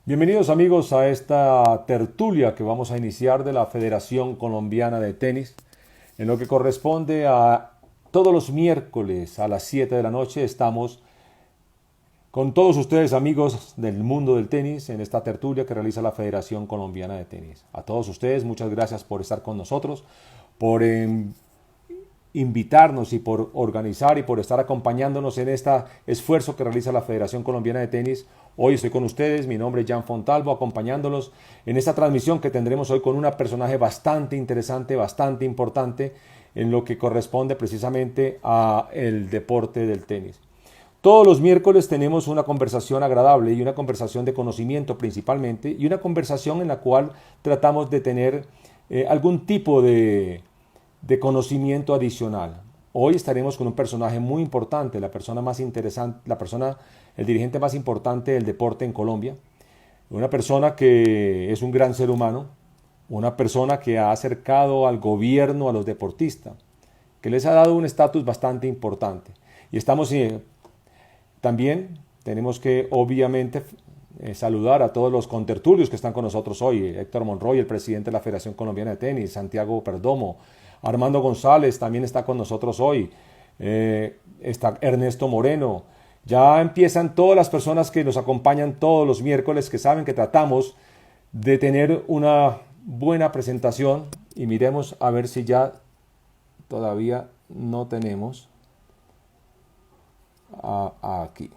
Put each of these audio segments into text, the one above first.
Bienvenidos amigos a esta tertulia que vamos a iniciar de la Federación Colombiana de Tenis. En lo que corresponde a todos los miércoles a las 7 de la noche estamos con todos ustedes amigos del mundo del tenis en esta tertulia que realiza la Federación Colombiana de Tenis. A todos ustedes muchas gracias por estar con nosotros, por invitarnos y por organizar y por estar acompañándonos en este esfuerzo que realiza la Federación Colombiana de Tenis. Hoy estoy con ustedes, mi nombre es Jan Fontalvo, acompañándolos en esta transmisión que tendremos hoy con un personaje bastante interesante, bastante importante en lo que corresponde precisamente a el deporte del tenis. Todos los miércoles tenemos una conversación agradable y una conversación de conocimiento principalmente y una conversación en la cual tratamos de tener algún tipo de conocimiento adicional. Hoy estaremos con un personaje muy importante, la persona más interesante, el dirigente más importante del deporte en Colombia, una persona que es un gran ser humano, una persona que ha acercado al gobierno a los deportistas, que les ha dado un estatus bastante importante. Y estamos también tenemos que obviamente saludar a todos los contertulios que están con nosotros hoy. Héctor Monroy, el presidente de la Federación Colombiana de Tenis, Santiago Perdomo, Armando González también está con nosotros hoy, está Ernesto Moreno. Ya empiezan todas las personas que nos acompañan todos los miércoles, que saben que tratamos de tener una buena presentación y miremos a ver si ya todavía no tenemos aquí.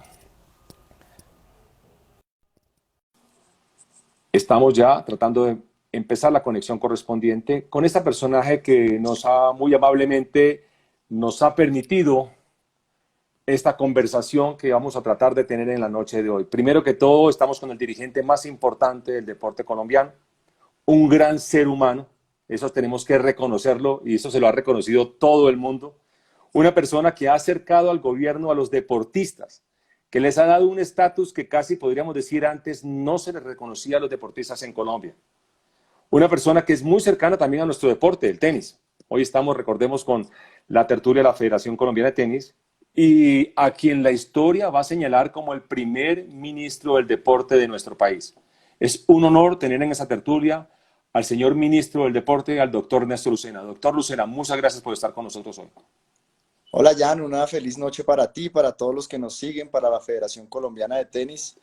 Estamos ya tratando de empezar la conexión correspondiente con este personaje que muy amablemente nos ha permitido esta conversación que vamos a tratar de tener en la noche de hoy. Primero que todo, estamos con el dirigente más importante del deporte colombiano, un gran ser humano, eso tenemos que reconocerlo y eso se lo ha reconocido todo el mundo, una persona que ha acercado al gobierno a los deportistas, que les ha dado un estatus que casi podríamos decir antes no se les reconocía a los deportistas en Colombia. Una persona que es muy cercana también a nuestro deporte, el tenis. Hoy estamos, recordemos, con la tertulia de la Federación Colombiana de Tenis y a quien la historia va a señalar como el primer ministro del deporte de nuestro país. Es un honor tener en esa tertulia al señor ministro del deporte, al doctor Néstor Lucena. Doctor Lucena, muchas gracias por estar con nosotros hoy. Hola Jan, una feliz noche para ti, para todos los que nos siguen, para la Federación Colombiana de Tenis.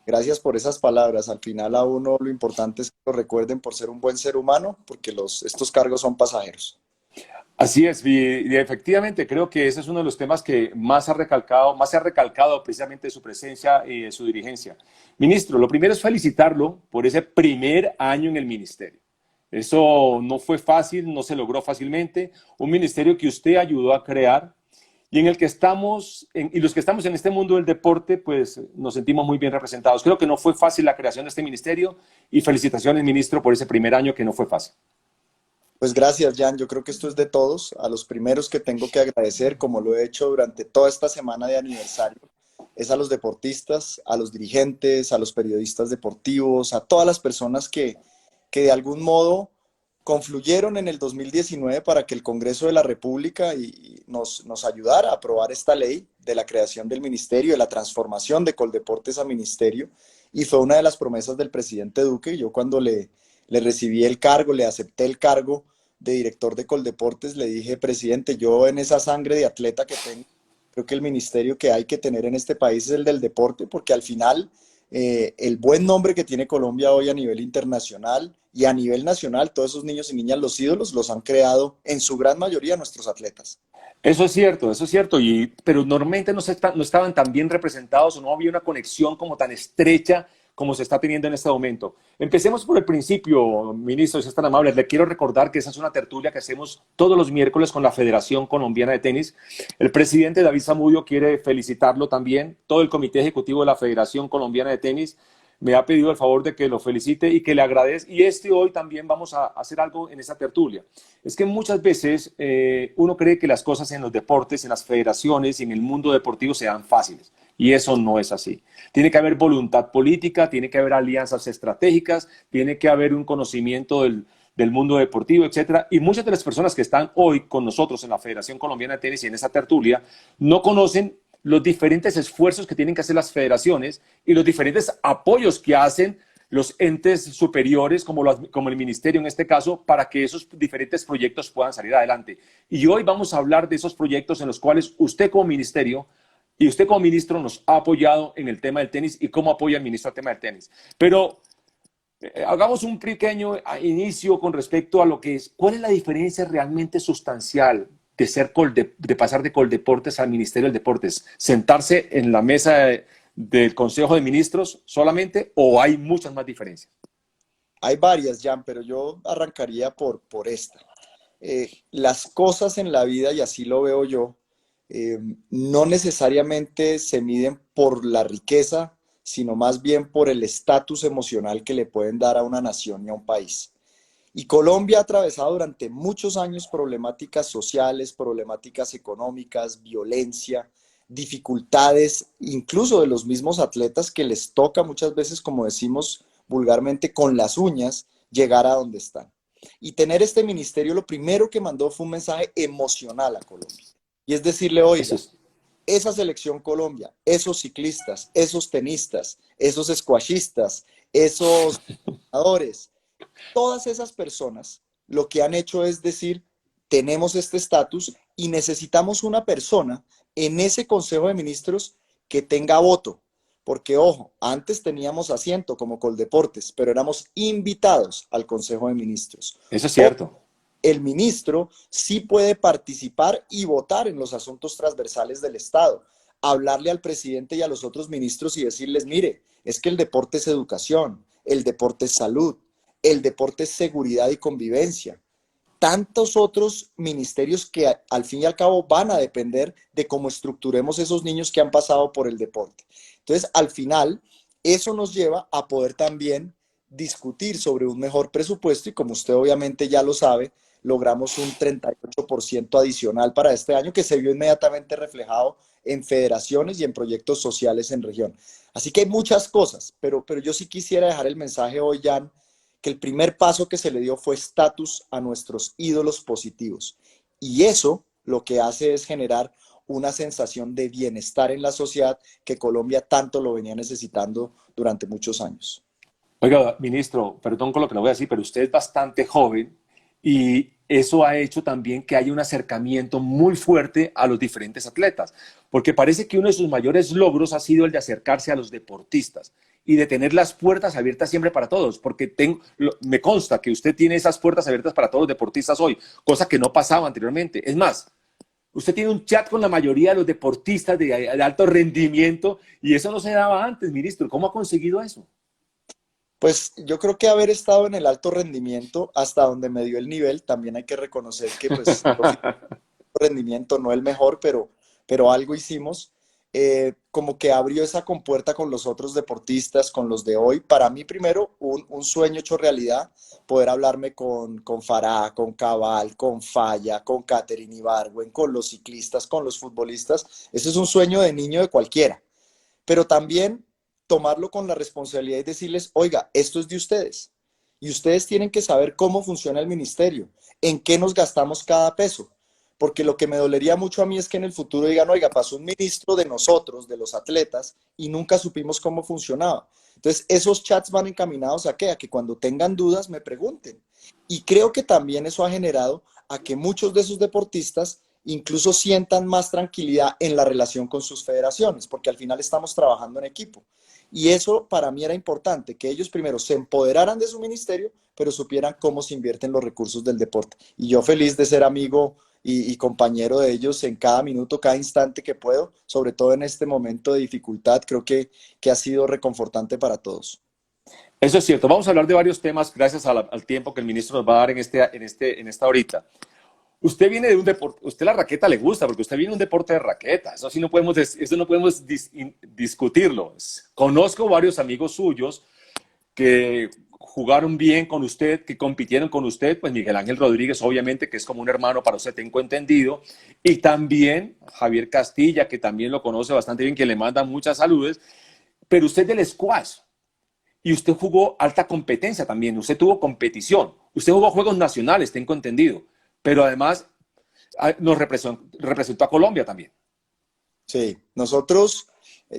Gracias por esas palabras. Al final a uno lo importante es que lo recuerden por ser un buen ser humano, porque estos cargos son pasajeros. Así es, y efectivamente creo que ese es uno de los temas que más se ha recalcado precisamente de su presencia y de su dirigencia. Ministro, lo primero es felicitarlo por ese primer año en el ministerio. Eso no fue fácil, no se logró fácilmente. Un ministerio que usted ayudó a crear y en el que y los que estamos en este mundo del deporte, pues nos sentimos muy bien representados. Creo que no fue fácil la creación de este ministerio y felicitaciones, ministro, por ese primer año que no fue fácil. Pues gracias Jan, yo creo que esto es de todos. A los primeros que tengo que agradecer, como lo he hecho durante toda esta semana de aniversario, es a los deportistas, a los dirigentes, a los periodistas deportivos, a todas las personas que de algún modo confluyeron en el 2019 para que el Congreso de la República nos ayudara a aprobar esta ley de la creación del ministerio, de la transformación de Coldeportes a ministerio, y fue una de las promesas del presidente Duque. Yo cuando le recibí el cargo, le acepté el cargo de director de Coldeportes, le dije, presidente, yo en esa sangre de atleta que tengo, creo que el ministerio que hay que tener en este país es el del deporte, porque al final el buen nombre que tiene Colombia hoy a nivel internacional y a nivel nacional, todos esos niños y niñas, los ídolos, los han creado en su gran mayoría nuestros atletas. Eso es cierto, pero normalmente no estaban tan bien representados o no había una conexión como tan estrecha como se está teniendo en este momento. Empecemos por el principio, ministro, si es tan amable. Le quiero recordar que esa es una tertulia que hacemos todos los miércoles con la Federación Colombiana de Tenis. El presidente David Zamudio quiere felicitarlo también. Todo el comité ejecutivo de la Federación Colombiana de Tenis me ha pedido el favor de que lo felicite y que le agradezca. Y hoy también vamos a hacer algo en esa tertulia. Es que muchas veces uno cree que las cosas en los deportes, en las federaciones y en el mundo deportivo se dan fáciles. Y eso no es así. Tiene que haber voluntad política, tiene que haber alianzas estratégicas, tiene que haber un conocimiento del mundo deportivo, etcétera. Y muchas de las personas que están hoy con nosotros en la Federación Colombiana de Tenis y en esta tertulia no conocen los diferentes esfuerzos que tienen que hacer las federaciones y los diferentes apoyos que hacen los entes superiores, como el ministerio en este caso, para que esos diferentes proyectos puedan salir adelante. Y hoy vamos a hablar de esos proyectos en los cuales usted como ministerio y usted como ministro nos ha apoyado en el tema del tenis y cómo apoya el ministro al tema del tenis. Pero hagamos un pequeño inicio con respecto a lo que es, ¿cuál es la diferencia realmente sustancial de pasar de Coldeportes al Ministerio del Deportes? ¿Sentarse en la mesa del Consejo de Ministros solamente o hay muchas más diferencias? Hay varias, Jan, pero yo arrancaría por esta. Las cosas en la vida, y así lo veo yo, no necesariamente se miden por la riqueza, sino más bien por el estatus emocional que le pueden dar a una nación y a un país. Y Colombia ha atravesado durante muchos años problemáticas sociales, problemáticas económicas, violencia, dificultades, incluso de los mismos atletas que les toca muchas veces, como decimos vulgarmente, con las uñas, llegar a donde están. Y tener este ministerio lo primero que mandó fue un mensaje emocional a Colombia. Y es decirle, Eso oiga, es. esa selección Colombia, esos ciclistas, esos tenistas, esos squashistas, esos jugadores, todas esas personas lo que han hecho es decir, tenemos este estatus y necesitamos una persona en ese Consejo de Ministros que tenga voto. Porque, ojo, antes teníamos asiento como Coldeportes, pero éramos invitados al Consejo de Ministros. Eso es Hoy, cierto. el ministro sí puede participar y votar en los asuntos transversales del Estado, hablarle al presidente y a los otros ministros y decirles, mire, es que el deporte es educación, el deporte es salud, el deporte es seguridad y convivencia. Tantos otros ministerios que al fin y al cabo van a depender de cómo estructuremos esos niños que han pasado por el deporte. Entonces, al final, eso nos lleva a poder también discutir sobre un mejor presupuesto y como usted obviamente ya lo sabe, logramos un 38% adicional para este año que se vio inmediatamente reflejado en federaciones y en proyectos sociales en región. Así que hay muchas cosas, pero yo sí quisiera dejar el mensaje hoy, Jan, que el primer paso que se le dio fue estatus a nuestros ídolos positivos. Y eso lo que hace es generar una sensación de bienestar en la sociedad que Colombia tanto lo venía necesitando durante muchos años. Oiga, ministro, perdón con lo que le voy a decir, pero usted es bastante joven y eso ha hecho también que haya un acercamiento muy fuerte a los diferentes atletas, porque parece que uno de sus mayores logros ha sido el de acercarse a los deportistas y de tener las puertas abiertas siempre para todos, porque me consta que usted tiene esas puertas abiertas para todos los deportistas hoy, cosa que no pasaba anteriormente. Es más, usted tiene un chat con la mayoría de los deportistas de alto rendimiento y eso no se daba antes, ministro. ¿Cómo ha conseguido eso? Pues yo creo que haber estado en el alto rendimiento hasta donde me dio el nivel, también hay que reconocer que pues rendimiento no el mejor, pero algo hicimos. Como que abrió esa compuerta con los otros deportistas, con los de hoy. Para mí primero un sueño hecho realidad, poder hablarme con Farah, con Cabal, con Falla, con Katherine Ibargüen, con los ciclistas, con los futbolistas. Ese es un sueño de niño de cualquiera, pero también tomarlo con la responsabilidad y decirles, oiga, esto es de ustedes y ustedes tienen que saber cómo funciona el ministerio, en qué nos gastamos cada peso, porque lo que me dolería mucho a mí es que en el futuro digan, oiga, pasó un ministro de nosotros, de los atletas, y nunca supimos cómo funcionaba. Entonces, esos chats van encaminados a qué? A que cuando tengan dudas me pregunten. Y creo que también eso ha generado a que muchos de esos deportistas incluso sientan más tranquilidad en la relación con sus federaciones, porque al final estamos trabajando en equipo. Y eso para mí era importante, que ellos primero se empoderaran de su ministerio, pero supieran cómo se invierten los recursos del deporte. Y yo feliz de ser amigo y compañero de ellos en cada minuto, cada instante que puedo, sobre todo en este momento de dificultad, creo que ha sido reconfortante para todos. Eso es cierto. Vamos a hablar de varios temas gracias al tiempo que el ministro nos va a dar en esta horita. Usted viene de un deporte, usted la raqueta le gusta porque usted viene de un deporte de raqueta. Eso sí eso no podemos discutirlo. Conozco varios amigos suyos que jugaron bien con usted, que compitieron con usted, pues Miguel Ángel Rodríguez, obviamente, que es como un hermano para usted, tengo entendido, y también Javier Castilla, que también lo conoce bastante bien, que le manda muchas saludes, pero usted del squash, y usted jugó alta competencia también, usted tuvo competición, usted jugó juegos nacionales, tengo entendido, pero además nos representó a Colombia también. Sí, nosotros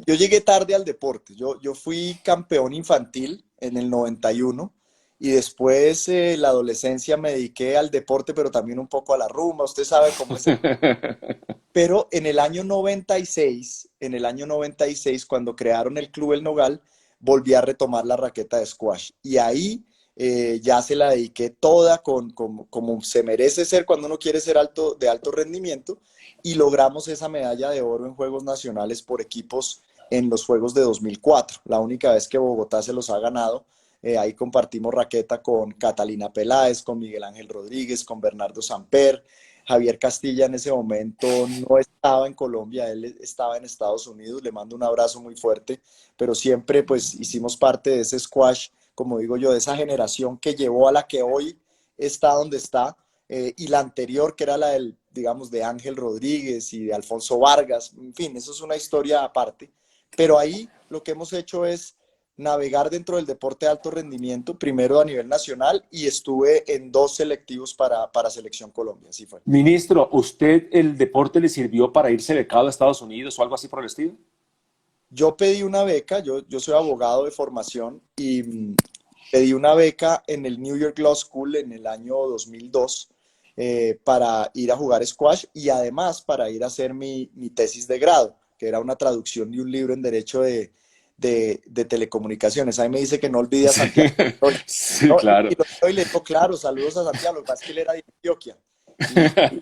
Yo llegué tarde al deporte. Yo fui campeón infantil en el 91 y después la adolescencia me dediqué al deporte, pero también un poco a la rumba. Usted sabe cómo es. Pero en el año 96, cuando crearon el Club El Nogal, volví a retomar la raqueta de squash. Y ahí ya se la dediqué toda como se merece ser cuando uno quiere ser de alto rendimiento. Y logramos esa medalla de oro en Juegos Nacionales por equipos en los Juegos de 2004. La única vez que Bogotá se los ha ganado. Ahí compartimos raqueta con Catalina Peláez, con Miguel Ángel Rodríguez, con Bernardo Samper. Javier Castilla en ese momento no estaba en Colombia, él estaba en Estados Unidos, le mando un abrazo muy fuerte, pero siempre pues hicimos parte de ese squash, como digo yo, de esa generación que llevó a la que hoy está donde está, y la anterior que era la del, digamos, de Ángel Rodríguez y de Alfonso Vargas, en fin, eso es una historia aparte, pero ahí lo que hemos hecho es navegar dentro del deporte de alto rendimiento, primero a nivel nacional y estuve en 2 selectivos para Selección Colombia, así fue. Ministro, ¿usted el deporte le sirvió para irse becado a Estados Unidos o algo así por el estilo? Yo pedí una beca, yo soy abogado de formación y pedí una beca en el New York Law School en el año 2002 para ir a jugar squash y además para ir a hacer mi tesis de grado, que era una traducción de un libro en derecho de telecomunicaciones. Ahí me dice que no olvide a Sí, Santiago. sí, No, claro. y le digo, claro, saludos a Santiago, lo que pasa es que él era de Antioquia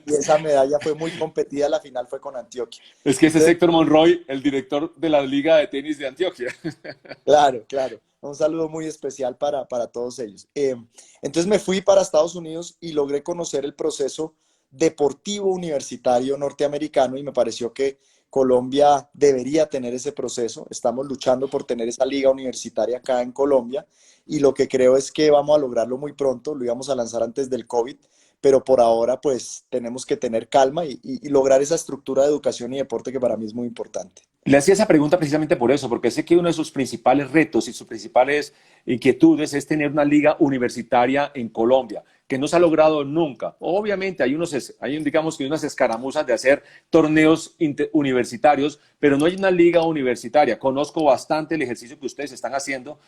y esa medalla fue muy competida, la final fue con Antioquia. Es que ese es Entonces, Héctor Monroy, el director de la Liga de Tenis de Antioquia. claro, claro. Un saludo muy especial para todos ellos. Entonces me fui para Estados Unidos y logré conocer el proceso deportivo universitario norteamericano y me pareció que Colombia debería tener ese proceso. Estamos luchando por tener esa liga universitaria acá en Colombia y lo que creo es que vamos a lograrlo muy pronto. Lo íbamos a lanzar antes del COVID, pero por ahora pues tenemos que tener calma y lograr esa estructura de educación y deporte que para mí es muy importante. Le hacía esa pregunta precisamente por eso, porque sé que uno de sus principales retos y sus principales inquietudes es tener una liga universitaria en Colombia, que no se ha logrado nunca. Obviamente digamos que unas escaramuzas de hacer torneos universitarios, pero no hay una liga universitaria. Conozco bastante el ejercicio que ustedes están haciendo,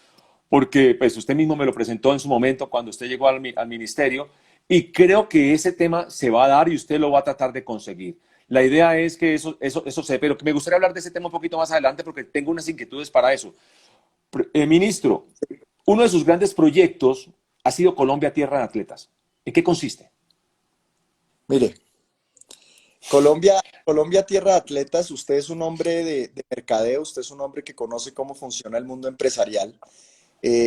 porque pues usted mismo me lo presentó en su momento cuando usted llegó al ministerio, y creo que ese tema se va a dar y usted lo va a tratar de conseguir. La idea es que eso se, pero que me gustaría hablar de ese tema un poquito más adelante porque tengo unas inquietudes para eso. Ministro, uno de sus grandes proyectos ha sido Colombia Tierra de Atletas. ¿En qué consiste? Mire, Colombia Tierra de Atletas, usted es un hombre de mercadeo, usted es un hombre que conoce cómo funciona el mundo empresarial.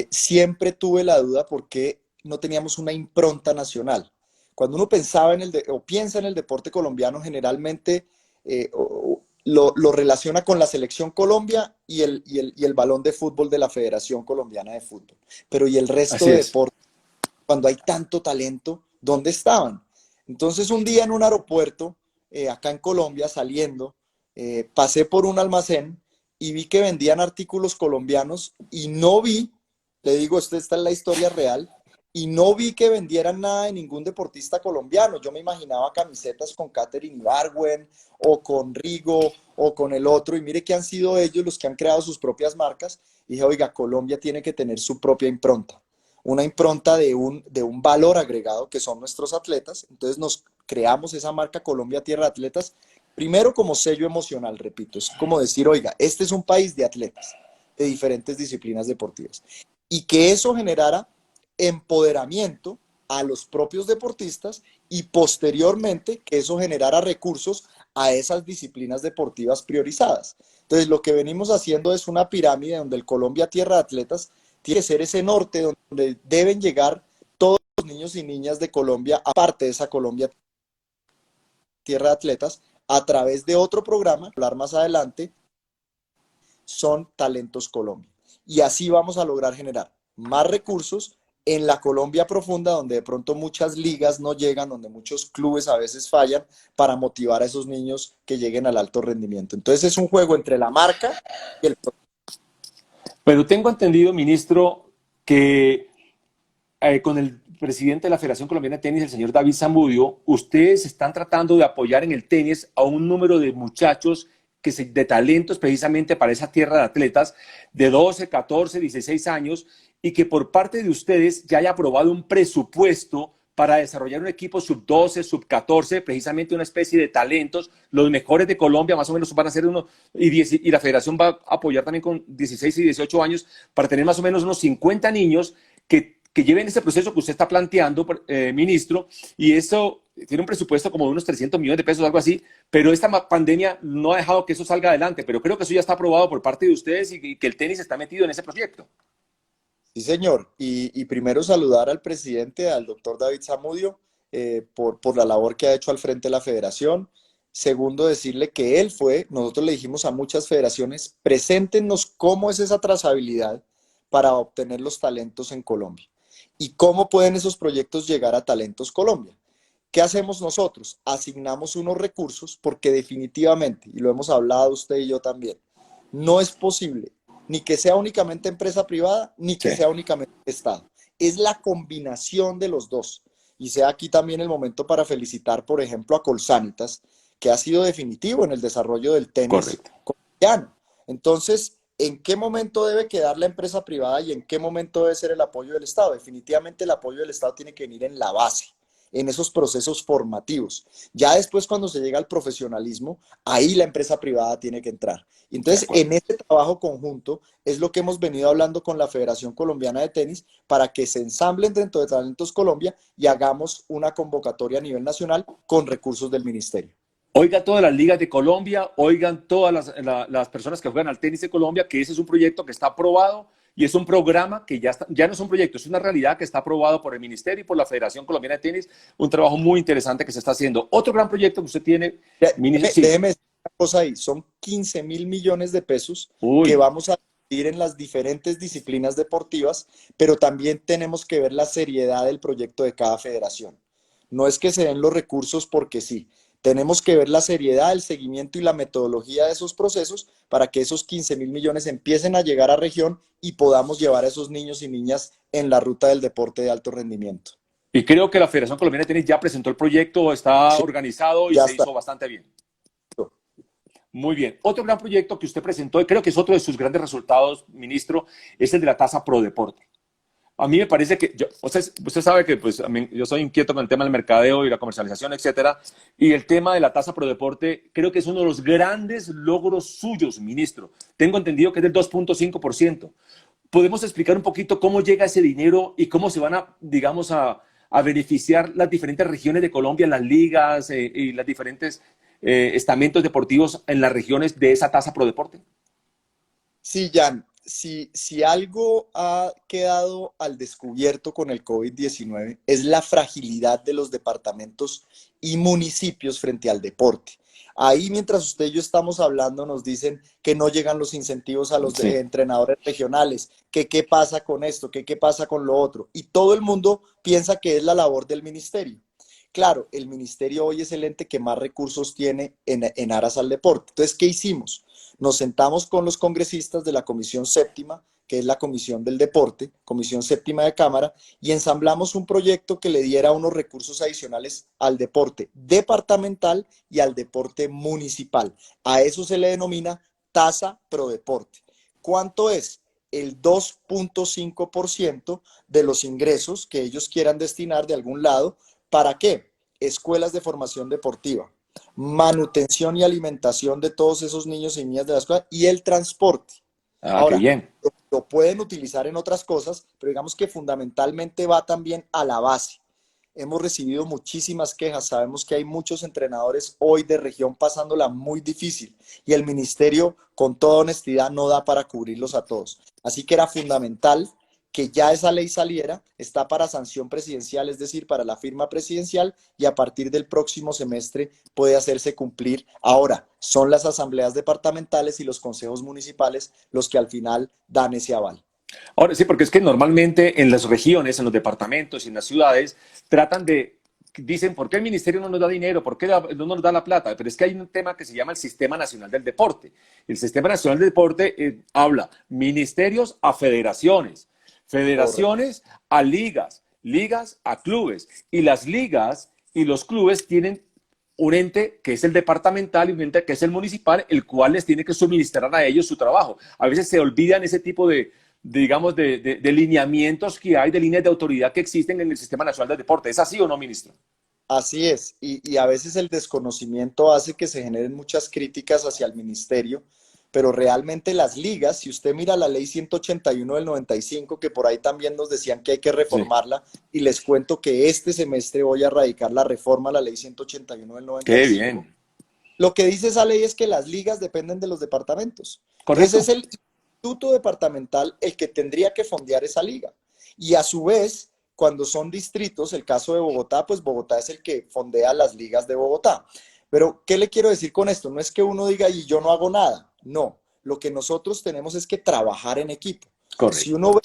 Siempre tuve la duda por qué no teníamos una impronta nacional. Cuando uno pensaba o piensa en el deporte colombiano, generalmente lo relaciona con la selección Colombia y el balón de fútbol de la Federación Colombiana de Fútbol. Pero ¿y el resto Así de es. deportes? Cuando hay tanto talento, ¿dónde estaban? Entonces un día en un aeropuerto, acá en Colombia, saliendo, pasé por un almacén y vi que vendían artículos colombianos y no vi, le digo, esta es la historia real, y no vi que vendieran nada de ningún deportista colombiano. Yo me imaginaba camisetas con Katherine Ibargüen o con Rigo o con el otro, y mire que han sido ellos los que han creado sus propias marcas. Y dije, oiga, Colombia tiene que tener su propia impronta, una impronta de un valor agregado que son nuestros atletas. Entonces nos creamos esa marca Colombia Tierra de Atletas, primero como sello emocional, repito, es como decir, oiga, este es un país de atletas de diferentes disciplinas deportivas. Y que eso generara empoderamiento a los propios deportistas y posteriormente que eso generara recursos a esas disciplinas deportivas priorizadas. Entonces lo que venimos haciendo es una pirámide donde el Colombia Tierra de Atletas tiene que ser ese norte donde deben llegar todos los niños y niñas de Colombia, aparte de esa Colombia Tierra de Atletas, a través de otro programa, hablar más adelante, son Talentos Colombia. Y así vamos a lograr generar más recursos en la Colombia profunda, donde de pronto muchas ligas no llegan, donde muchos clubes a veces fallan, para motivar a esos niños que lleguen al alto rendimiento. Entonces es un juego entre la marca y el... Pero tengo entendido, ministro, que con el presidente de la Federación Colombiana de Tenis, el señor David Zamudio, ustedes están tratando de apoyar en el tenis a un número de muchachos de talentos precisamente para esa tierra de atletas de 12, 14, 16 años y que por parte de ustedes ya haya aprobado un presupuesto para desarrollar un equipo sub-12, sub-14, precisamente una especie de talentos, los mejores de Colombia, más o menos van a ser uno, y la federación va a apoyar también con 16 y 18 años para tener más o menos unos 50 niños que lleven ese proceso que usted está planteando, ministro, y eso tiene un presupuesto como de unos 300 millones de pesos, algo así, pero esta pandemia no ha dejado que eso salga adelante, pero creo que eso ya está aprobado por parte de ustedes y que el tenis está metido en ese proyecto. Sí, señor. Y primero saludar al presidente, al doctor David Zamudio, por la labor que ha hecho al frente de la federación. Segundo, decirle que él fue, nosotros le dijimos a muchas federaciones, preséntenos cómo es esa trazabilidad para obtener los talentos en Colombia y cómo pueden esos proyectos llegar a Talentos Colombia. ¿Qué hacemos nosotros? Asignamos unos recursos porque definitivamente, y lo hemos hablado usted y yo también, no es posible ni que sea únicamente empresa privada, ni que Sí. sea únicamente Estado. Es la combinación de los dos. Y sea aquí también el momento para felicitar, por ejemplo, a Colsanitas, que ha sido definitivo en el desarrollo del tenis Correcto. colombiano. Entonces, ¿en qué momento debe quedar la empresa privada y en qué momento debe ser el apoyo del Estado? Definitivamente el apoyo del Estado tiene que venir en la base, en esos procesos formativos. Ya después, cuando se llega al profesionalismo, ahí la empresa privada tiene que entrar. Y De entonces, acuerdo. en este trabajo conjunto es lo que hemos venido hablando con la Federación Colombiana de Tenis para que se ensamblen dentro de Talentos Colombia y hagamos una convocatoria a nivel nacional con recursos del ministerio. Oiga todas las ligas de Colombia, oigan todas las personas que juegan al tenis de Colombia, que ese es un proyecto que está aprobado y es un programa que ya no es un proyecto, es una realidad que está aprobado por el Ministerio y por la Federación Colombiana de Tenis, un trabajo muy interesante que se está haciendo. Otro gran proyecto que usted tiene, ministro, sí. Déjeme decir una cosa ahí, son 15.000 millones de pesos que Uy, vamos a ir en las diferentes disciplinas deportivas, pero también tenemos que ver la seriedad del proyecto de cada federación. No es que se den los recursos porque sí, tenemos que ver la seriedad, el seguimiento y la metodología de esos procesos para que esos 15.000 millones empiecen a llegar a región y podamos llevar a esos niños y niñas en la ruta del deporte de alto rendimiento. y creo que la Federación Colombiana de Tenis ya presentó el proyecto, está Sí, organizado y ya se está. hizo bastante bien. Muy bien. Otro gran proyecto que usted presentó, y creo que es otro de sus grandes resultados, ministro, es el de la tasa Pro Deporte. A mí me parece que, usted sabe que pues, yo soy inquieto con el tema del mercadeo y la comercialización, etcétera, y el tema de la tasa Pro Deporte creo que es uno de los grandes logros suyos, ministro. Tengo entendido que es del 2.5%. ¿Podemos explicar un poquito cómo llega ese dinero y cómo se van a, digamos, a beneficiar las diferentes regiones de Colombia, las ligas y los diferentes estamentos deportivos en las regiones de esa tasa Pro Deporte? Sí, Jan, si algo ha quedado al descubierto con el COVID-19 es la fragilidad de los departamentos y municipios frente al deporte. Ahí, mientras usted y yo estamos hablando, nos dicen que no llegan los incentivos a los Sí. entrenadores regionales, que qué pasa con esto, que qué pasa con lo otro. Y todo el mundo piensa que es la labor del ministerio. Claro, el ministerio hoy es el ente que más recursos tiene en aras al deporte. Entonces, ¿qué hicimos? Nos sentamos con los congresistas de la Comisión Séptima, que es la Comisión del Deporte, Comisión Séptima de Cámara, y ensamblamos un proyecto que le diera unos recursos adicionales al deporte departamental y al deporte municipal. A eso se le denomina tasa pro deporte. ¿Cuánto es? El 2.5% de los ingresos que ellos quieran destinar de algún lado. ¿Para qué? Escuelas de formación deportiva, manutención y alimentación de todos esos niños y niñas de la escuela y el transporte. Ah, qué Ahora, bien. lo pueden utilizar en otras cosas, pero digamos que fundamentalmente va también a la base. Hemos recibido muchísimas quejas, sabemos que hay muchos entrenadores hoy de región pasándola muy difícil y el ministerio, con toda honestidad, no da para cubrirlos a todos. Así que era fundamental que ya esa ley saliera, está para sanción presidencial, es decir, para la firma presidencial, y a partir del próximo semestre puede hacerse cumplir. Ahora, son las asambleas departamentales y los consejos municipales los que al final dan ese aval. Ahora sí, porque es que normalmente en las regiones, en los departamentos y en las ciudades tratan de, dicen, ¿por qué el ministerio no nos da dinero? ¿Por qué no nos da la plata? Pero es que hay un tema que se llama el Sistema Nacional del Deporte. El Sistema Nacional del Deporte habla ministerios a federaciones, Correcto. federaciones a ligas, ligas a clubes. Y las ligas y los clubes tienen un ente que es el departamental y un ente que es el municipal, el cual les tiene que suministrar a ellos su trabajo. A veces se olvidan ese tipo digamos, de lineamientos que hay, de líneas de autoridad que existen en el Sistema Nacional del Deporte. ¿Es así o no, ministro? Así es, y a veces el desconocimiento hace que se generen muchas críticas hacia el ministerio, pero realmente las ligas, si usted mira la ley 181 del 95, que por ahí también nos decían que hay que Sí. reformarla, y les cuento que este semestre voy a radicar la reforma a la ley 181 del Qué 95. bien. Lo que dice esa ley es que las ligas dependen de los departamentos. Ese es Correcto. el instituto departamental el que tendría que fondear esa liga. Y a su vez, cuando son distritos, el caso de Bogotá, pues Bogotá es el que fondea las ligas de Bogotá. Pero, ¿qué le quiero decir con esto? No es que uno diga y yo no hago nada. No, lo que nosotros tenemos es que trabajar en equipo. Si Correcto. uno ve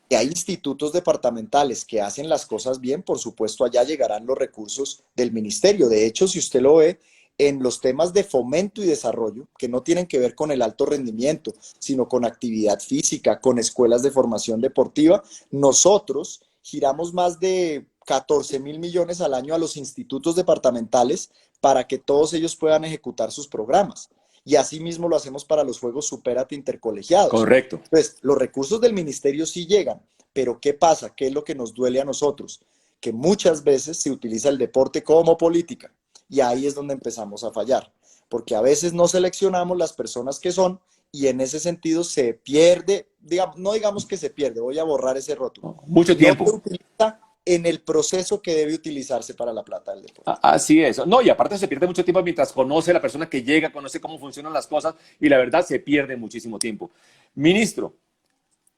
que hay institutos departamentales que hacen las cosas bien, por supuesto, allá llegarán los recursos del ministerio. De hecho, si usted lo ve en los temas de fomento y desarrollo, que no tienen que ver con el alto rendimiento, sino con actividad física, con escuelas de formación deportiva, nosotros giramos más de 14.000 millones al año a los institutos departamentales para que todos ellos puedan ejecutar sus programas. Y asimismo lo hacemos para los Juegos Superate intercolegiados. Correcto. Entonces, los recursos del ministerio sí llegan, pero ¿qué pasa? ¿Qué es lo que nos duele a nosotros? Que muchas veces se utiliza el deporte como política y ahí es donde empezamos a fallar, porque a veces no seleccionamos las personas que son y en ese sentido se pierde, digamos, no digamos que se pierde, voy a borrar ese rótulo, Mucho no se tiempo. utiliza en el proceso que debe utilizarse para la plata del deporte. Así es. No, y aparte se pierde mucho tiempo mientras conoce a la persona que llega, conoce cómo funcionan las cosas y la verdad se pierde muchísimo tiempo. Ministro,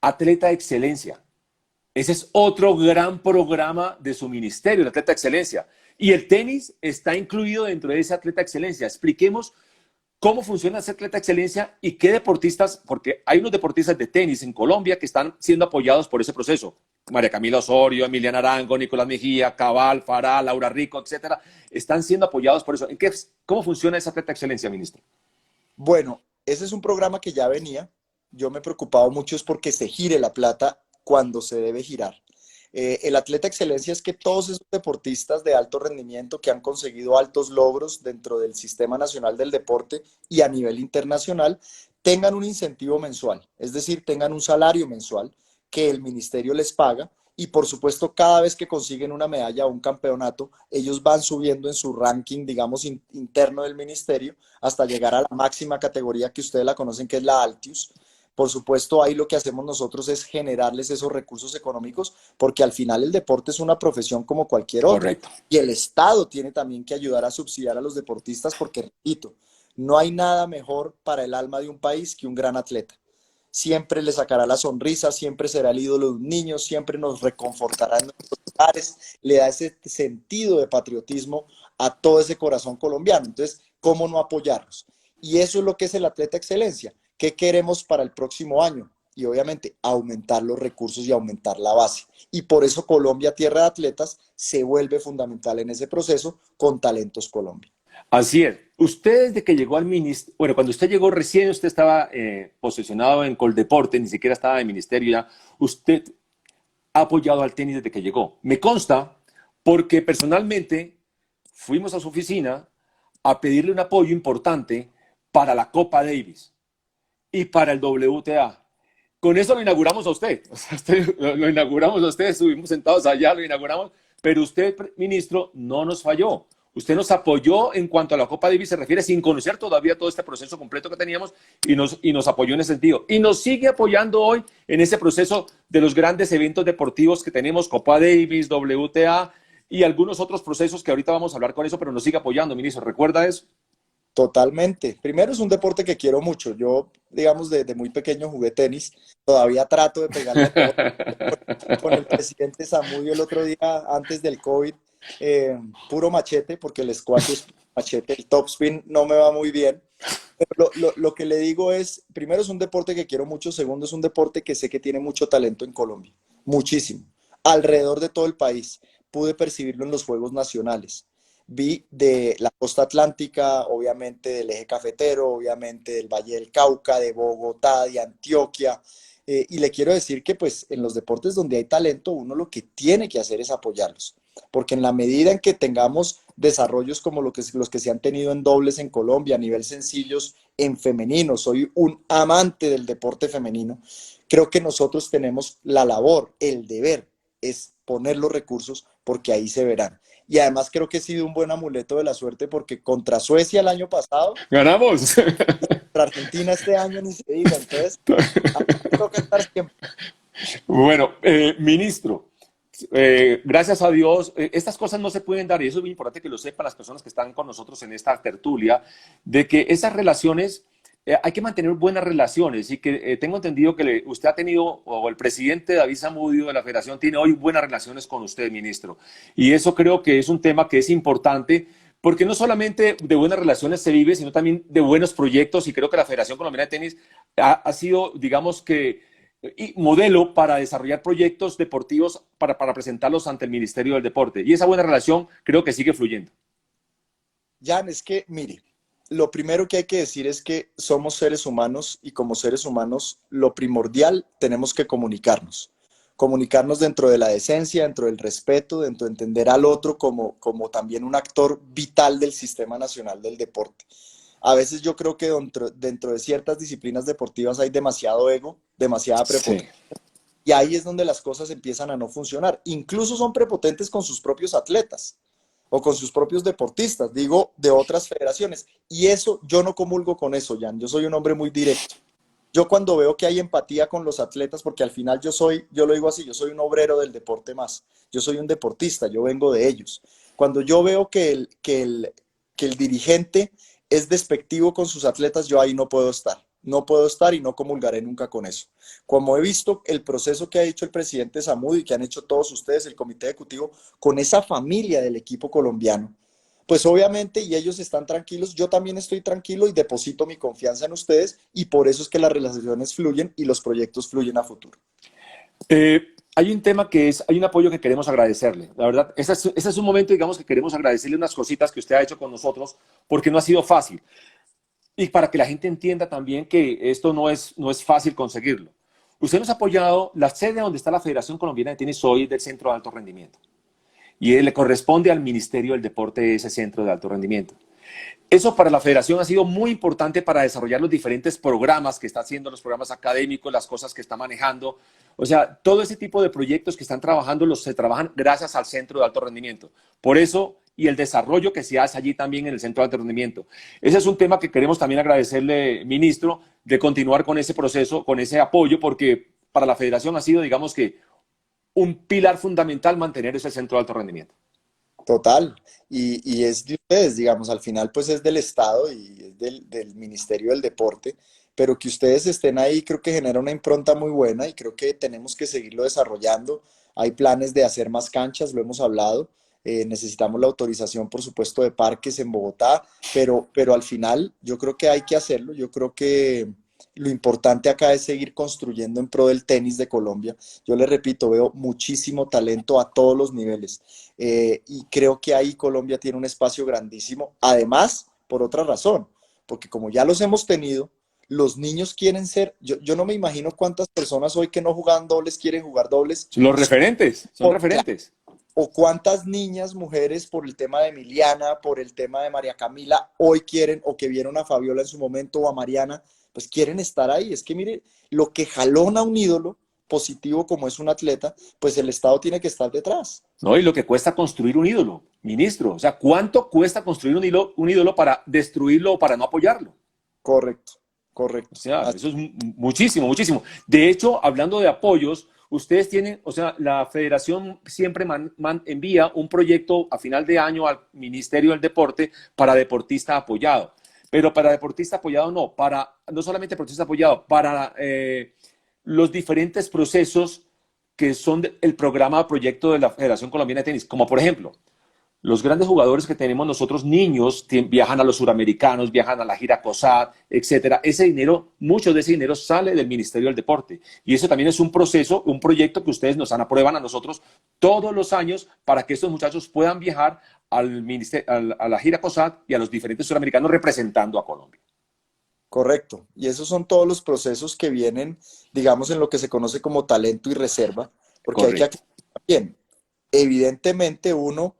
atleta de excelencia. Ese es otro gran programa de su ministerio, el atleta de excelencia. Y el tenis está incluido dentro de ese atleta de excelencia. Expliquemos cómo funciona ese atleta de excelencia y qué deportistas, porque hay unos deportistas de tenis en Colombia que están siendo apoyados por ese proceso. María Camila Osorio, Emiliana Arango, Nicolás Mejía, Cabal, Farah, Laura Rico, etcétera, están siendo apoyados por eso. ¿Cómo funciona ese atleta de excelencia, ministro? Bueno, ese es un programa que ya venía. Yo me he preocupado mucho es porque se gire la plata cuando se debe girar. El atleta excelencia es que todos esos deportistas de alto rendimiento que han conseguido altos logros dentro del Sistema Nacional del Deporte y a nivel internacional tengan un incentivo mensual, es decir, tengan un salario mensual que el ministerio les paga y por supuesto cada vez que consiguen una medalla o un campeonato, ellos van subiendo en su ranking, digamos, interno del ministerio hasta llegar a la máxima categoría que ustedes la conocen, que es la Altius. Por supuesto, ahí lo que hacemos nosotros es generarles esos recursos económicos, porque al final el deporte es una profesión como cualquier otra. Correcto. Y el Estado tiene también que ayudar a subsidiar a los deportistas, porque, repito, no hay nada mejor para el alma de un país que un gran atleta. Siempre le sacará la sonrisa, siempre será el ídolo de un niño, siempre nos reconfortará en nuestros hogares, le da ese sentido de patriotismo a todo ese corazón colombiano. Entonces, ¿cómo no apoyarlos? Y eso es lo que es el atleta excelencia. ¿Qué queremos para el próximo año? Y obviamente aumentar los recursos y aumentar la base. Y por eso Colombia, tierra de atletas, se vuelve fundamental en ese proceso con Talentos Colombia. Así es. Usted desde que llegó al ministerio, bueno, cuando usted llegó recién, usted estaba posicionado en Coldeporte, ni siquiera estaba en ministerio ya. Usted ha apoyado al tenis desde que llegó. Me consta porque personalmente fuimos a su oficina a pedirle un apoyo importante para la Copa Davis y para el WTA. Con eso lo inauguramos a usted. O sea, lo inauguramos a usted, estuvimos sentados allá, lo inauguramos, pero usted, ministro, no nos falló. Usted nos apoyó en cuanto a la Copa Davis se refiere, sin conocer todavía todo este proceso completo que teníamos, y nos apoyó en ese sentido. Y nos sigue apoyando hoy en ese proceso de los grandes eventos deportivos que tenemos, Copa Davis, WTA y algunos otros procesos que ahorita vamos a hablar con eso, pero nos sigue apoyando, ministro. ¿Recuerda eso? Totalmente. Primero es un deporte que quiero mucho. Yo, digamos, desde muy pequeño jugué tenis. Todavía trato de pegarle a todo. Con el presidente Zamudio el otro día, antes del COVID, puro machete, porque el squash es machete. El topspin no me va muy bien. Pero lo que le digo es, primero es un deporte que quiero mucho. Segundo es un deporte que sé que tiene mucho talento en Colombia. Muchísimo. Alrededor de todo el país. Pude percibirlo en los Juegos Nacionales. Vi de la costa atlántica, obviamente del eje cafetero, obviamente del Valle del Cauca, de Bogotá, de Antioquia, Y le quiero decir que pues en los deportes donde hay talento, uno lo que tiene que hacer es apoyarlos, porque en la medida en que tengamos desarrollos como los que se han tenido en dobles en Colombia, a nivel sencillos, en femenino, soy un amante del deporte femenino, creo que nosotros tenemos la labor, el deber, es poner los recursos porque ahí se verán. Y además creo que he sido un buen amuleto de la suerte porque contra Suecia el año pasado, Ganamos. contra Argentina este año ni se diga. Entonces, a mí me toca estar siempre. Bueno, ministro, gracias a Dios, estas cosas no se pueden dar y eso es muy importante que lo sepan las personas que están con nosotros en esta tertulia, de que esas relaciones, hay que mantener buenas relaciones y que tengo entendido que usted ha tenido, o el presidente David Zamudio de la Federación tiene hoy buenas relaciones con usted, ministro. Y eso creo que es un tema que es importante porque no solamente de buenas relaciones se vive, sino también de buenos proyectos y creo que la Federación Colombiana de Tenis ha sido, digamos que, y modelo para desarrollar proyectos deportivos para presentarlos ante el Ministerio del Deporte. Y esa buena relación creo que sigue fluyendo. Jan, es que, mire, lo primero que hay que decir es que somos seres humanos y como seres humanos lo primordial tenemos que comunicarnos. Comunicarnos dentro de la decencia, dentro del respeto, dentro de entender al otro como también un actor vital del Sistema Nacional del Deporte. A veces yo creo que dentro de ciertas disciplinas deportivas hay demasiado ego, demasiada Sí. prepotencia. Y ahí es donde las cosas empiezan a no funcionar. Incluso son prepotentes con sus propios atletas o con sus propios deportistas, digo, de otras federaciones. Y eso, yo no comulgo con eso, Jan. Yo soy un hombre muy directo. Yo cuando veo que hay empatía con los atletas, porque al final yo lo digo así, yo soy un obrero del deporte más. Yo soy un deportista, yo vengo de ellos. Cuando yo veo que el dirigente es despectivo con sus atletas, yo ahí no puedo estar. No puedo estar y no comulgaré nunca con eso. Como he visto el proceso que ha hecho el presidente Zamudio y que han hecho todos ustedes, el comité ejecutivo, con esa familia del equipo colombiano, pues obviamente, y ellos están tranquilos, yo también estoy tranquilo y deposito mi confianza en ustedes y por eso es que las relaciones fluyen y los proyectos fluyen a futuro. Hay un tema hay un apoyo que queremos agradecerle. La verdad, ese es un momento, digamos, que queremos agradecerle unas cositas que usted ha hecho con nosotros, porque no ha sido fácil. Y para que la gente entienda también que esto no es fácil conseguirlo. Usted nos ha apoyado, la sede donde está la Federación Colombiana de Tenis hoy es del Centro de Alto Rendimiento. Y le corresponde al Ministerio del Deporte ese centro de alto rendimiento. Eso para la federación ha sido muy importante para desarrollar los diferentes programas que está haciendo, los programas académicos, las cosas que está manejando. O sea, todo ese tipo de proyectos que están trabajando, se trabajan gracias al centro de alto rendimiento. Por eso, y el desarrollo que se hace allí también en el centro de alto rendimiento. Ese es un tema que queremos también agradecerle, ministro, de continuar con ese proceso, con ese apoyo, porque para la federación ha sido, digamos que, un pilar fundamental mantener ese centro de alto rendimiento. Total, y es de ustedes, digamos, al final pues es del Estado y es del Ministerio del Deporte, pero que ustedes estén ahí creo que genera una impronta muy buena y creo que tenemos que seguirlo desarrollando. Hay planes de hacer más canchas, lo hemos hablado, necesitamos la autorización, por supuesto, de parques en Bogotá, pero al final yo creo que hay que hacerlo, yo creo que lo importante acá es seguir construyendo en pro del tenis de Colombia. Yo le repito, veo muchísimo talento a todos los niveles. Y creo que ahí Colombia tiene un espacio grandísimo. Además, por otra razón, porque como ya los hemos tenido, los niños quieren ser, yo no me imagino cuántas personas hoy que no jugaban dobles quieren jugar dobles. Los referentes, son referentes. O cuántas niñas, mujeres, por el tema de Emiliana, por el tema de María Camila, hoy quieren, o que vieron a Fabiola en su momento, o a Mariana, pues quieren estar ahí. Es que mire, lo que jalona a un ídolo positivo como es un atleta, pues el Estado tiene que estar detrás. ¿No? Y lo que cuesta construir un ídolo, ministro. O sea, ¿cuánto cuesta construir un ídolo para destruirlo o para no apoyarlo? Correcto, O correcto. sea, Así, eso es muchísimo, muchísimo. De hecho, hablando de apoyos, ustedes tienen, o sea, la federación siempre envía un proyecto a final de año al Ministerio del Deporte para deportista apoyado. Pero para deportista apoyado no solamente deportista apoyado, para los diferentes procesos que son el programa proyecto de la Federación Colombiana de Tenis, como por ejemplo, los grandes jugadores que tenemos nosotros, niños, viajan a los suramericanos, viajan a la gira COSAT, etcétera. Ese dinero, mucho de ese dinero sale del Ministerio del Deporte. Y eso también es un proceso, un proyecto que ustedes nos aprueban a nosotros todos los años para que estos muchachos puedan viajar a la gira COSAT y a los diferentes suramericanos representando a Colombia. Correcto. Y esos son todos los procesos que vienen, digamos, en lo que se conoce como talento y reserva, porque hay que Correcto. aclarar bien. Evidentemente uno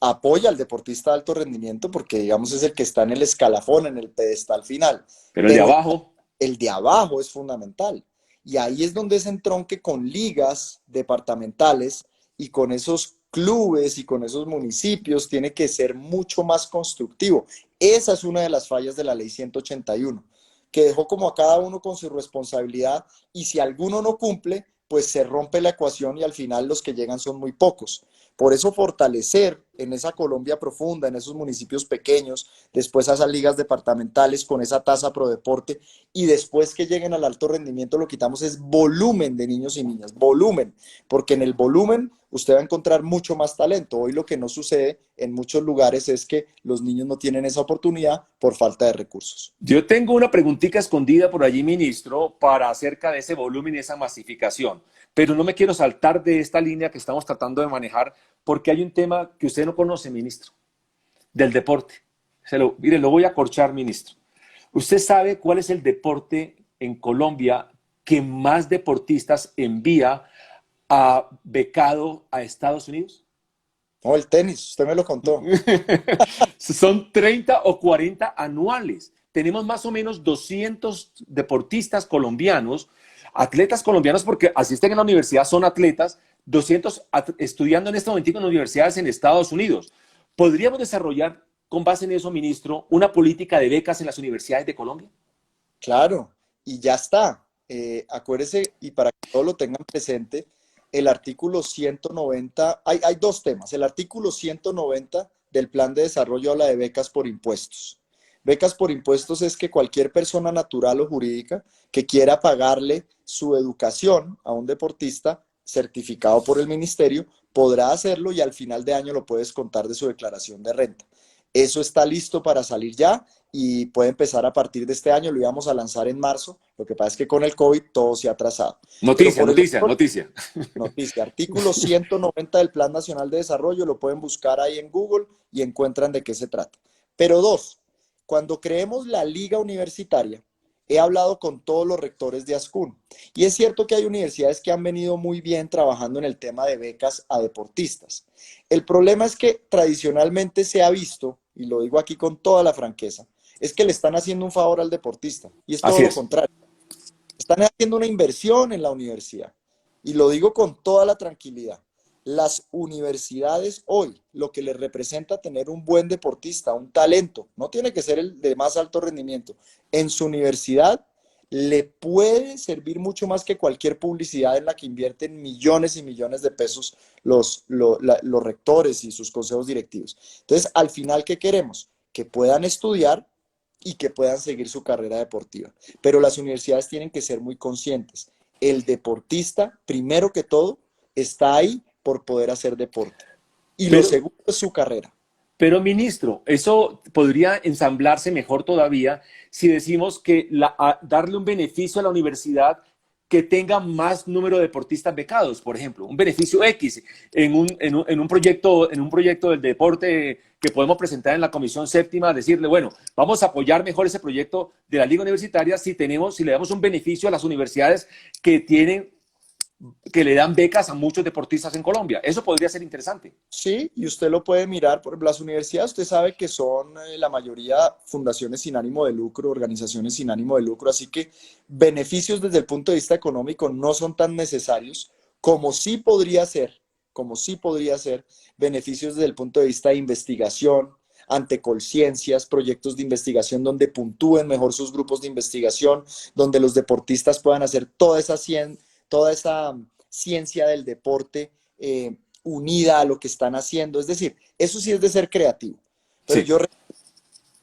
apoya al deportista de alto rendimiento porque, digamos, es el que está en el escalafón, en el pedestal final, Pero el de pero abajo, el de abajo es fundamental. Y ahí es donde ese entronque con ligas departamentales y con esos clubes y con esos municipios tiene que ser mucho más constructivo. Esa es una de las fallas de la ley 181, que dejó como a cada uno con su responsabilidad y si alguno no cumple, pues se rompe la ecuación y al final los que llegan son muy pocos. Por eso fortalecer en esa Colombia profunda, en esos municipios pequeños, después a esas ligas departamentales con esa tasa pro deporte y después que lleguen al alto rendimiento lo quitamos es volumen de niños y niñas, volumen, porque en el volumen usted va a encontrar mucho más talento. Hoy lo que no sucede en muchos lugares es que los niños no tienen esa oportunidad por falta de recursos. yo tengo una preguntita escondida por allí, ministro, para acerca de ese volumen y esa masificación, pero no me quiero saltar de esta línea que estamos tratando de manejar porque hay un tema que usted no conoce, ministro, del deporte. Mire, lo voy a corchar, ministro. ¿Usted sabe cuál es el deporte en Colombia que más deportistas envía a becado a Estados Unidos? No, el tenis, usted me lo contó. Son 30 o 40 anuales. Tenemos más o menos 200 deportistas colombianos, atletas colombianos, porque asisten a la universidad, son atletas, 200 estudiando en este momento en universidades en Estados Unidos. ¿Podríamos desarrollar, con base en eso, ministro, una política de becas en las universidades de Colombia? Claro, y ya está. Acuérdese, y para que todos lo tengan presente, el artículo 190, hay dos temas. El artículo 190 del Plan de Desarrollo habla de becas por impuestos. Becas por impuestos es que cualquier persona natural o jurídica que quiera pagarle su educación a un deportista certificado por el ministerio podrá hacerlo y al final de año lo puede descontar de su declaración de renta. Eso está listo para salir ya y puede empezar a partir de este año. Lo íbamos a lanzar en marzo. Lo que pasa es que con el COVID todo se ha atrasado. Pero Noticia, por el noticia, otro, noticia. noticia, artículo 190 del Plan Nacional de Desarrollo, lo pueden buscar ahí en Google y encuentran de qué se trata. Pero dos, cuando creemos la liga universitaria, he hablado con todos los rectores de ASCUN y es cierto que hay universidades que han venido muy bien trabajando en el tema de becas a deportistas. El problema es que tradicionalmente se ha visto, y lo digo aquí con toda la franqueza, es que le están haciendo un favor al deportista y es todo Así lo es. contrario. Están haciendo una inversión en la universidad. Y lo digo con toda la tranquilidad. Las universidades hoy, lo que les representa tener un buen deportista, un talento, no tiene que ser el de más alto rendimiento, en su universidad le puede servir mucho más que cualquier publicidad en la que invierten millones y millones de pesos los rectores y sus consejos directivos. Entonces, al final, ¿qué queremos? Que puedan estudiar y que puedan seguir su carrera deportiva. Pero las universidades tienen que ser muy conscientes. El deportista, primero que todo, está ahí por poder hacer deporte. Y lo Pero, segundo es su carrera. Pero, ministro, eso podría ensamblarse mejor todavía si decimos que darle un beneficio a la universidad que tenga más número de deportistas becados, por ejemplo, un beneficio X en un proyecto del deporte que podemos presentar en la Comisión Séptima, decirle, bueno, vamos a apoyar mejor ese proyecto de la Liga Universitaria si le damos un beneficio a las universidades que le dan becas a muchos deportistas en Colombia. Eso podría ser interesante. Sí, y usted lo puede mirar por las universidades. Usted sabe que son la mayoría fundaciones sin ánimo de lucro, organizaciones sin ánimo de lucro, así que beneficios desde el punto de vista económico no son tan necesarios como sí podría ser, como sí podría ser beneficios desde el punto de vista de investigación, ante conciencias, proyectos de investigación donde puntúen mejor sus grupos de investigación, donde los deportistas puedan hacer toda esa ciencia del deporte unida a lo que están haciendo. Es decir, eso sí es de ser creativo. Pero Sí. yo,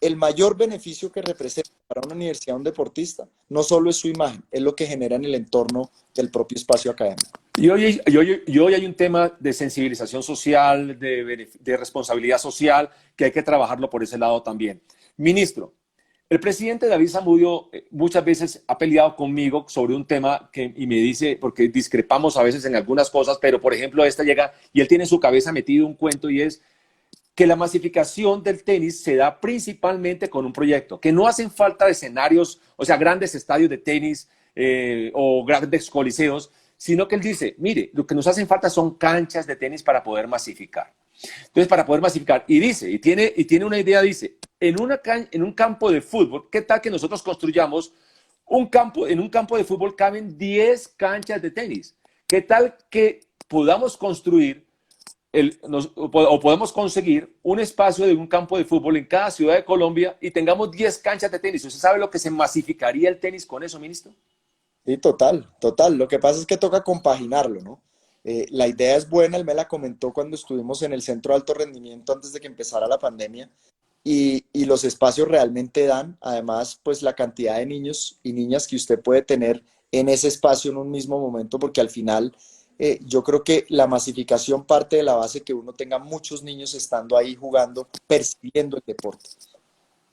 el mayor beneficio que representa para una universidad un deportista no solo es su imagen, es lo que genera en el entorno del propio espacio académico. Y hoy hay un tema de sensibilización social, de responsabilidad social, que hay que trabajarlo por ese lado también. Ministro, el presidente David Zamudio muchas veces ha peleado conmigo sobre un tema y me dice, porque discrepamos a veces en algunas cosas, pero por ejemplo esta llega y él tiene en su cabeza metido un cuento y es que la masificación del tenis se da principalmente con un proyecto, que no hacen falta escenarios, o sea, grandes estadios de tenis o grandes coliseos, sino que él dice, mire, lo que nos hacen falta son canchas de tenis para poder masificar. Entonces, para poder masificar, y dice, y tiene una idea, dice, en un campo de fútbol, ¿qué tal que nosotros construyamos en un campo de fútbol caben 10 canchas de tenis? ¿Qué tal que podamos construir o podemos conseguir un espacio de un campo de fútbol en cada ciudad de Colombia y tengamos 10 canchas de tenis? ¿Usted sabe lo que se masificaría el tenis con eso, ministro? Sí, total, total. Lo que pasa es que toca compaginarlo, ¿no? La idea es buena, él me la comentó cuando estuvimos en el centro de alto rendimiento antes de que empezara la pandemia y los espacios realmente dan, además, pues la cantidad de niños y niñas que usted puede tener en ese espacio en un mismo momento, porque al final yo creo que la masificación parte de la base que uno tenga muchos niños estando ahí jugando, percibiendo el deporte.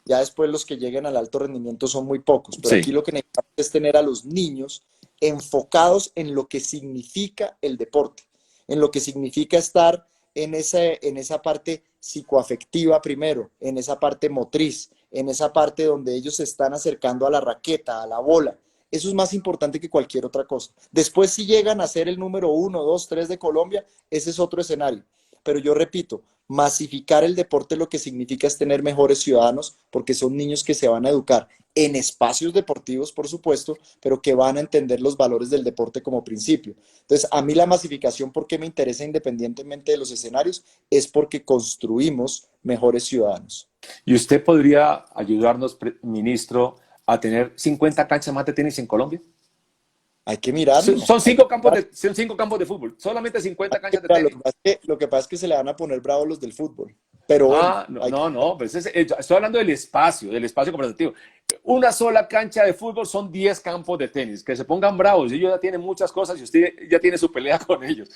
Ya después los que lleguen al alto rendimiento son muy pocos, pero aquí Sí. lo que necesitamos es tener a los niños enfocados en lo que significa el deporte, en lo que significa estar en esa parte psicoafectiva primero, en esa parte motriz, en esa parte donde ellos se están acercando a la raqueta, a la bola. Eso es más importante que cualquier otra cosa. Después, si llegan a ser el número 1, 2, 3 de Colombia, ese es otro escenario. Pero yo repito, masificar el deporte lo que significa es tener mejores ciudadanos, porque son niños que se van a educar en espacios deportivos, por supuesto, pero que van a entender los valores del deporte como principio. Entonces, a mí la masificación, ¿por qué me interesa independientemente de los escenarios? Es porque construimos mejores ciudadanos. ¿Y usted podría ayudarnos, ministro, a tener 50 canchas más de tenis en Colombia? Hay que mirarlo. Son Hay que mirarlo. son 5 campos de fútbol, solamente 50 canchas de Lo tenis. que pasa es que, lo que pasa es que se le van a poner bravos los del fútbol. Pero bueno, Ah, no, no, no, pues estoy hablando del espacio competitivo. Una sola cancha de fútbol son 10 campos de tenis. Que se pongan bravos, ellos ya tienen muchas cosas y usted ya tiene su pelea con ellos.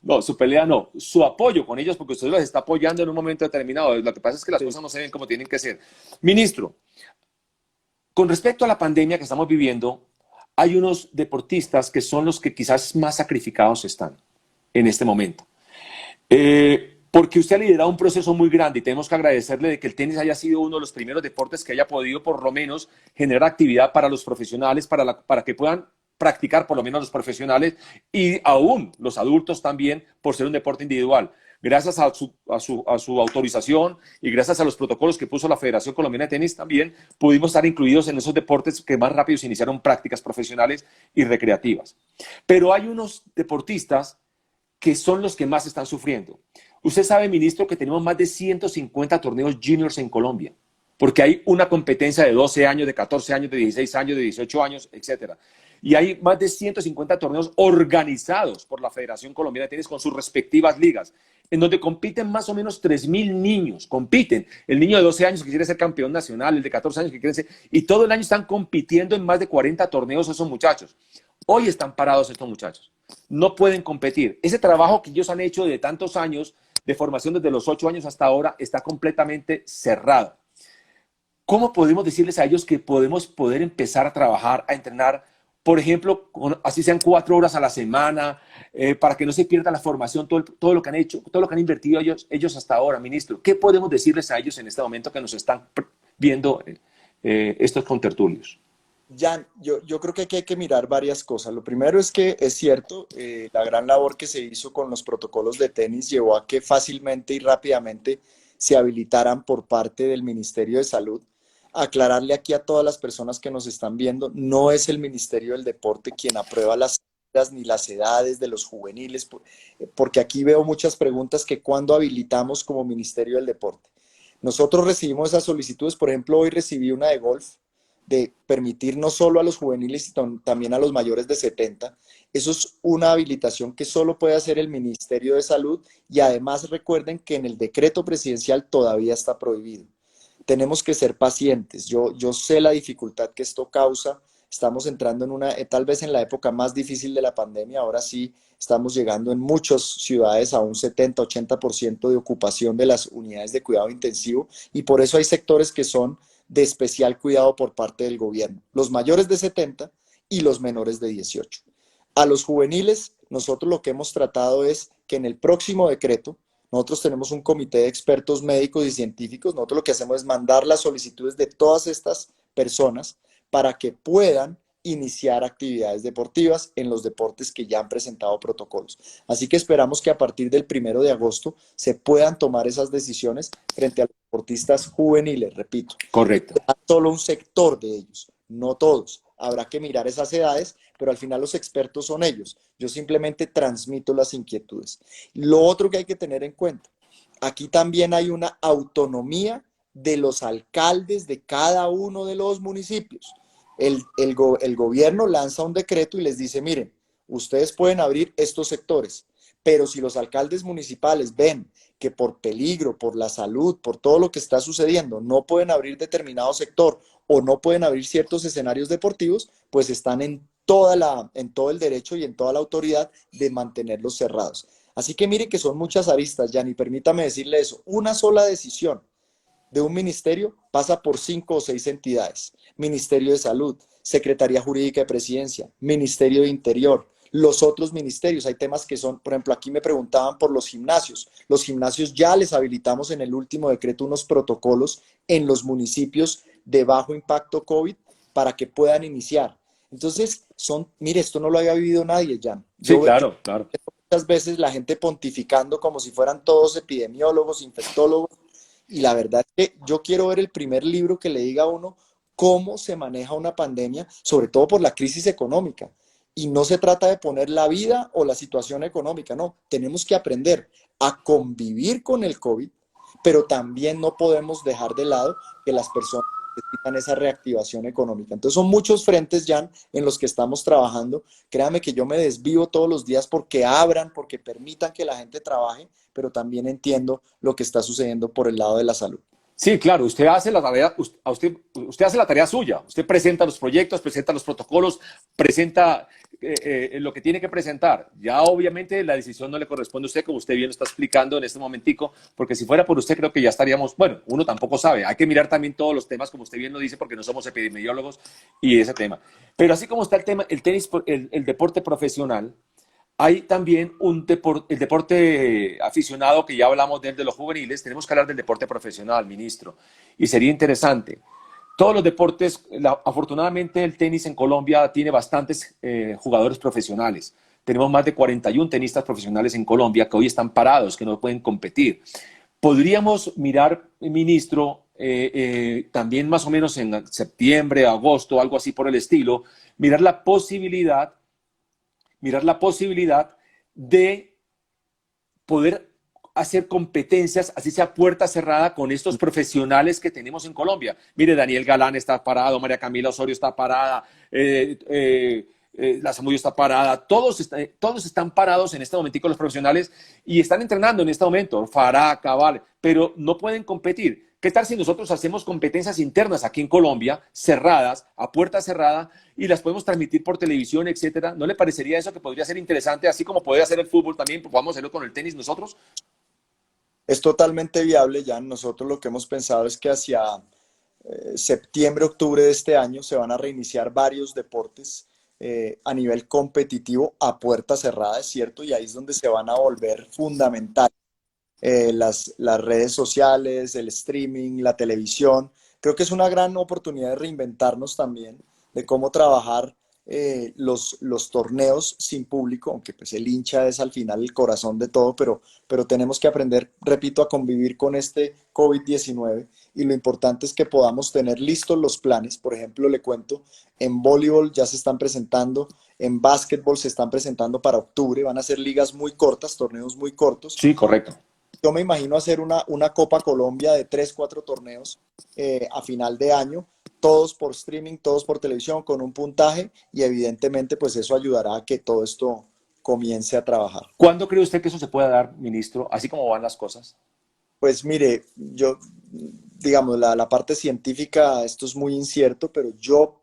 No, su pelea no, su apoyo con ellos porque usted los está apoyando en un momento determinado. Lo que pasa es que las sí, cosas no se ven como tienen que ser. Ministro, con respecto a la pandemia que estamos viviendo, hay unos deportistas que son los que quizás más sacrificados están en este momento. Porque usted ha liderado un proceso muy grande y tenemos que agradecerle de que el tenis haya sido uno de los primeros deportes que haya podido por lo menos generar actividad para los profesionales, para que puedan practicar por lo menos los profesionales y aún los adultos también por ser un deporte individual. Gracias a su autorización y gracias a los protocolos que puso la Federación Colombiana de Tenis también pudimos estar incluidos en esos deportes que más rápido se iniciaron prácticas profesionales y recreativas. Pero hay unos deportistas que son los que más están sufriendo. Usted sabe, ministro, que tenemos más de 150 torneos juniors en Colombia, porque hay una competencia de 12 años, de 14 años, de 16 años, de 18 años, etcétera. Y hay más de 150 torneos organizados por la Federación Colombiana de Tenis con sus respectivas ligas, en donde compiten más o menos 3.000 niños. Compiten. El niño de 12 años que quiere ser campeón nacional, el de 14 años que quiere ser... Y todo el año están compitiendo en más de 40 torneos esos muchachos. Hoy están parados estos muchachos. No pueden competir. Ese trabajo que ellos han hecho de tantos años, de formación desde los 8 años hasta ahora, está completamente cerrado. ¿Cómo podemos decirles a ellos que podemos poder empezar a trabajar, a entrenar, por ejemplo, así sean 4 horas a la semana, para que no se pierda la formación, todo lo que han hecho, todo lo que han invertido ellos hasta ahora, ministro? ¿Qué podemos decirles a ellos en este momento que nos están viendo estos contertulios? Jan, yo creo que aquí hay que mirar varias cosas. Lo primero es que es cierto, la gran labor que se hizo con los protocolos de tenis llevó a que fácilmente y rápidamente se habilitaran por parte del Ministerio de Salud. Aclararle aquí a todas las personas que nos están viendo, no es el Ministerio del Deporte quien aprueba las edades ni las edades de los juveniles, porque aquí veo muchas preguntas que cuando habilitamos como Ministerio del Deporte. Nosotros recibimos esas solicitudes, por ejemplo, hoy recibí una de golf, de permitir no solo a los juveniles, sino también a los mayores de 70. Eso es una habilitación que solo puede hacer el Ministerio de Salud y además recuerden que en el decreto presidencial todavía está prohibido. Tenemos que ser pacientes. Yo sé la dificultad que esto causa. Estamos entrando en tal vez en la época más difícil de la pandemia. Ahora sí estamos llegando en muchas ciudades a un 70-80% de ocupación de las unidades de cuidado intensivo y por eso hay sectores que son de especial cuidado por parte del gobierno, los mayores de 70 y los menores de 18. A los juveniles, nosotros lo que hemos tratado es que en el próximo decreto, Nosotros tenemos un comité de expertos médicos y científicos. Nosotros lo que hacemos es mandar las solicitudes de todas estas personas para que puedan iniciar actividades deportivas en los deportes que ya han presentado protocolos. Así que esperamos que a partir del 1 de agosto se puedan tomar esas decisiones frente a los deportistas juveniles, repito. Correcto. Solo un sector de ellos, no todos. Habrá que mirar esas edades, pero al final los expertos son ellos. Yo simplemente transmito las inquietudes. Lo otro que hay que tener en cuenta, aquí también hay una autonomía de los alcaldes de cada uno de los municipios. El gobierno lanza un decreto y les dice, miren, ustedes pueden abrir estos sectores, pero si los alcaldes municipales ven que por peligro, por la salud, por todo lo que está sucediendo, no pueden abrir determinado sector o no pueden abrir ciertos escenarios deportivos, pues están en todo el derecho y en toda la autoridad de mantenerlos cerrados. Así que mire que son muchas aristas, Yanni, permítame decirle eso. Una sola decisión de un ministerio pasa por 5 o 6 entidades. Ministerio de Salud, Secretaría Jurídica de Presidencia, Ministerio de Interior, los otros ministerios. Hay temas que son, por ejemplo, aquí me preguntaban por los gimnasios. Los gimnasios ya les habilitamos en el último decreto unos protocolos en los municipios de bajo impacto COVID para que puedan iniciar. Entonces, mire, esto no lo había vivido nadie, Jan. Sí, claro, claro. Muchas veces la gente pontificando como si fueran todos epidemiólogos, infectólogos, y la verdad es que yo quiero ver el primer libro que le diga a uno cómo se maneja una pandemia, sobre todo por la crisis económica. Y no se trata de poner la vida o la situación económica, no. Tenemos que aprender a convivir con el COVID, pero también no podemos dejar de lado que las personas necesitan esa reactivación económica. Entonces son muchos frentes, Jan, en los que estamos trabajando. Créame que yo me desvío todos los días porque abran, porque permitan que la gente trabaje, pero también entiendo lo que está sucediendo por el lado de la salud. Sí, claro, usted hace la tarea, usted hace la tarea suya, usted presenta los proyectos, presenta los protocolos, presenta lo que tiene que presentar. Ya obviamente la decisión no le corresponde a usted, como usted bien lo está explicando en este momentico, porque si fuera por usted creo que ya estaríamos, bueno, uno tampoco sabe, hay que mirar también todos los temas, como usted bien lo dice, porque no somos epidemiólogos y ese tema. Pero así como está el tema, el tenis, el deporte profesional, hay también el deporte aficionado, que ya hablamos de los juveniles, tenemos que hablar del deporte profesional, ministro, y sería interesante. Todos los deportes, afortunadamente el tenis en Colombia tiene bastantes jugadores profesionales. Tenemos más de 41 tenistas profesionales en Colombia que hoy están parados, que no pueden competir. Podríamos mirar, ministro, también más o menos en septiembre, agosto, algo así por el estilo, mirar la posibilidad de poder hacer competencias, así sea puerta cerrada, con estos profesionales que tenemos en Colombia. Mire, Daniel Galán está parado, María Camila Osorio está parada, la Zamudio está parada, todos están parados en este momentico los profesionales y están entrenando en este momento, Farah, Cabal, pero no pueden competir. ¿Qué tal si nosotros hacemos competencias internas aquí en Colombia, cerradas, a puerta cerrada, y las podemos transmitir por televisión, etcétera? ¿No le parecería eso que podría ser interesante, así como puede hacer el fútbol también, podamos hacerlo con el tenis nosotros? Es totalmente viable, Jan. Nosotros lo que hemos pensado es que hacia septiembre, octubre de este año se van a reiniciar varios deportes a nivel competitivo a puerta cerrada, es cierto, y ahí es donde se van a volver fundamentales las redes sociales, el streaming, la televisión. Creo que es una gran oportunidad de reinventarnos también, de cómo trabajar los torneos sin público, aunque pues el hincha es al final el corazón de todo, pero tenemos que aprender, repito, a convivir con este COVID-19 y lo importante es que podamos tener listos los planes. Por ejemplo, le cuento, en voleibol ya se están presentando, en básquetbol se están presentando para octubre, van a ser ligas muy cortas, torneos muy cortos. Sí, correcto. Yo me imagino hacer una Copa Colombia de 3, 4 torneos a final de año, todos por streaming, todos por televisión, con un puntaje y evidentemente pues eso ayudará a que todo esto comience a trabajar. ¿Cuándo cree usted que eso se pueda dar, ministro, así como van las cosas? Pues mire, digamos, la parte científica, esto es muy incierto, pero yo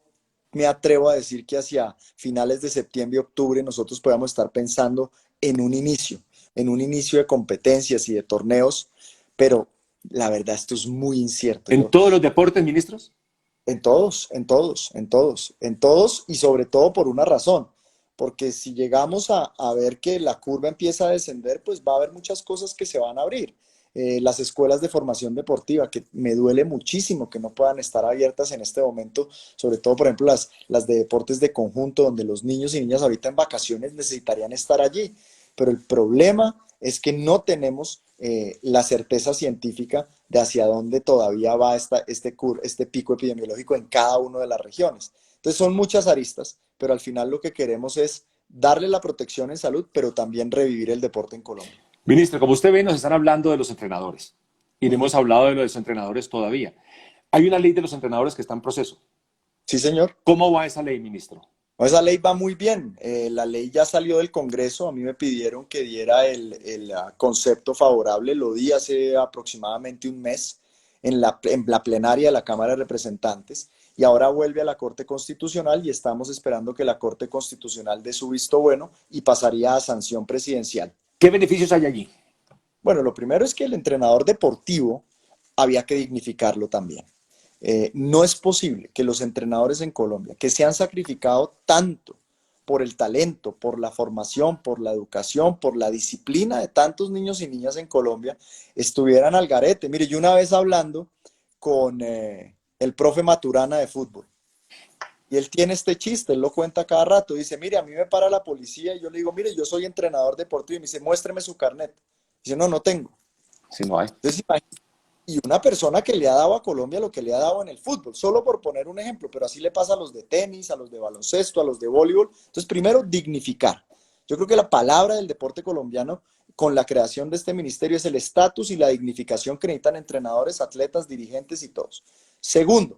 me atrevo a decir que hacia finales de septiembre, octubre, nosotros podamos estar pensando en un inicio de competencias y de torneos, pero la verdad esto es muy incierto. ¿En todos los deportes, ministros? En todos y sobre todo por una razón, porque si llegamos a ver que la curva empieza a descender, pues va a haber muchas cosas que se van a abrir. Las escuelas de formación deportiva, que me duele muchísimo que no puedan estar abiertas en este momento, sobre todo, por ejemplo, las de deportes de conjunto, donde los niños y niñas ahorita en vacaciones necesitarían estar allí. Pero el problema es que no tenemos la certeza científica de hacia dónde todavía va este pico epidemiológico en cada una de las regiones. Entonces son muchas aristas, pero al final lo que queremos es darle la protección en salud, pero también revivir el deporte en Colombia. Ministro, como usted ve, nos están hablando de los entrenadores y no hemos hablado de los entrenadores todavía. Hay una ley de los entrenadores que está en proceso. Sí, señor. ¿Cómo va esa ley, ministro? Esa ley va muy bien. La ley ya salió del Congreso. A mí me pidieron que diera el concepto favorable. Lo di hace aproximadamente un mes en la plenaria de la Cámara de Representantes. Y ahora vuelve a la Corte Constitucional y estamos esperando que la Corte Constitucional dé su visto bueno y pasaría a sanción presidencial. ¿Qué beneficios hay allí? Bueno, lo primero es que el entrenador deportivo había que dignificarlo también. No es posible que los entrenadores en Colombia, que se han sacrificado tanto por el talento, por la formación, por la educación, por la disciplina de tantos niños y niñas en Colombia, estuvieran al garete. Mire, yo una vez hablando con el profe Maturana de fútbol, y él tiene este chiste, él lo cuenta cada rato, dice, mire, a mí me para la policía y yo le digo, mire, yo soy entrenador deportivo, y me dice, muéstreme su carnet. Dice, no, no tengo. Si no hay. Entonces, y una persona que le ha dado a Colombia lo que le ha dado en el fútbol, solo por poner un ejemplo, pero así le pasa a los de tenis, a los de baloncesto, a los de voleibol. Entonces, primero, dignificar. Yo creo que la palabra del deporte colombiano con la creación de este ministerio es el estatus y la dignificación que necesitan entrenadores, atletas, dirigentes y todos. Segundo,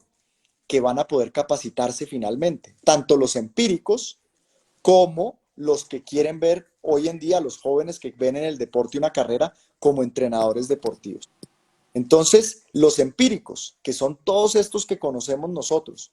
que van a poder capacitarse finalmente, tanto los empíricos como los que quieren ver hoy en día, los jóvenes que ven en el deporte una carrera como entrenadores deportivos. Entonces, los empíricos, que son todos estos que conocemos nosotros,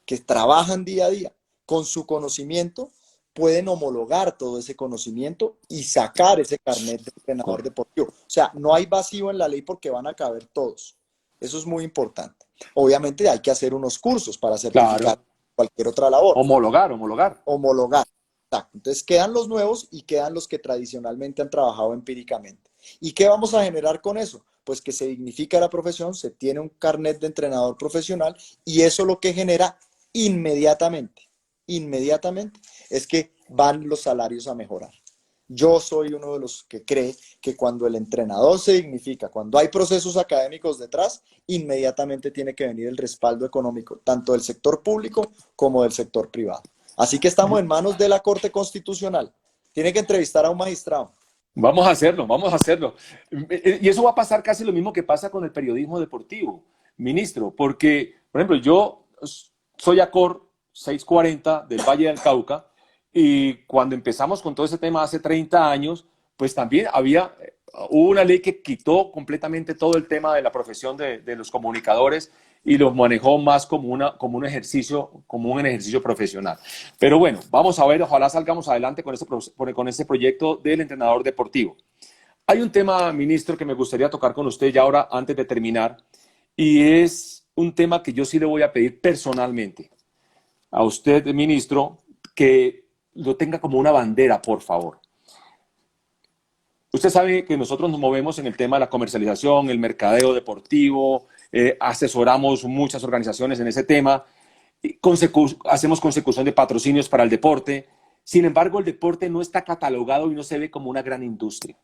que trabajan día a día con su conocimiento, pueden homologar todo ese conocimiento y sacar ese carnet de entrenador deportivo. O sea, no hay vacío en la ley porque van a caber todos. Eso es muy importante. Obviamente hay que hacer unos cursos para certificar cualquier otra labor. Homologar. Homologar. Exacto. Entonces quedan los nuevos y quedan los que tradicionalmente han trabajado empíricamente. ¿Y qué vamos a generar con eso? Pues que se dignifica la profesión, se tiene un carnet de entrenador profesional y eso lo que genera inmediatamente, es que van los salarios a mejorar. Yo soy uno de los que cree que cuando el entrenador se dignifica, cuando hay procesos académicos detrás, inmediatamente tiene que venir el respaldo económico, tanto del sector público como del sector privado. Así que estamos en manos de la Corte Constitucional. Tiene que entrevistar a un magistrado. Vamos a hacerlo, vamos a hacerlo. Y eso va a pasar casi lo mismo que pasa con el periodismo deportivo, ministro, porque, por ejemplo, yo soy ACOR 640 del Valle del Cauca y cuando empezamos con todo ese tema hace 30 años, pues también hubo una ley que quitó completamente todo el tema de la profesión de los comunicadores y lo manejó más como un ejercicio profesional. Pero bueno, vamos a ver, ojalá salgamos adelante con ese proyecto del entrenador deportivo. Hay un tema, ministro, que me gustaría tocar con usted ya ahora, antes de terminar, y es un tema que yo sí le voy a pedir personalmente a usted, ministro, que lo tenga como una bandera, por favor. Usted sabe que nosotros nos movemos en el tema de la comercialización, el mercadeo deportivo, asesoramos muchas organizaciones en ese tema, hacemos consecución de patrocinios para el deporte. Sin embargo, el deporte no está catalogado y no se ve como una gran industria.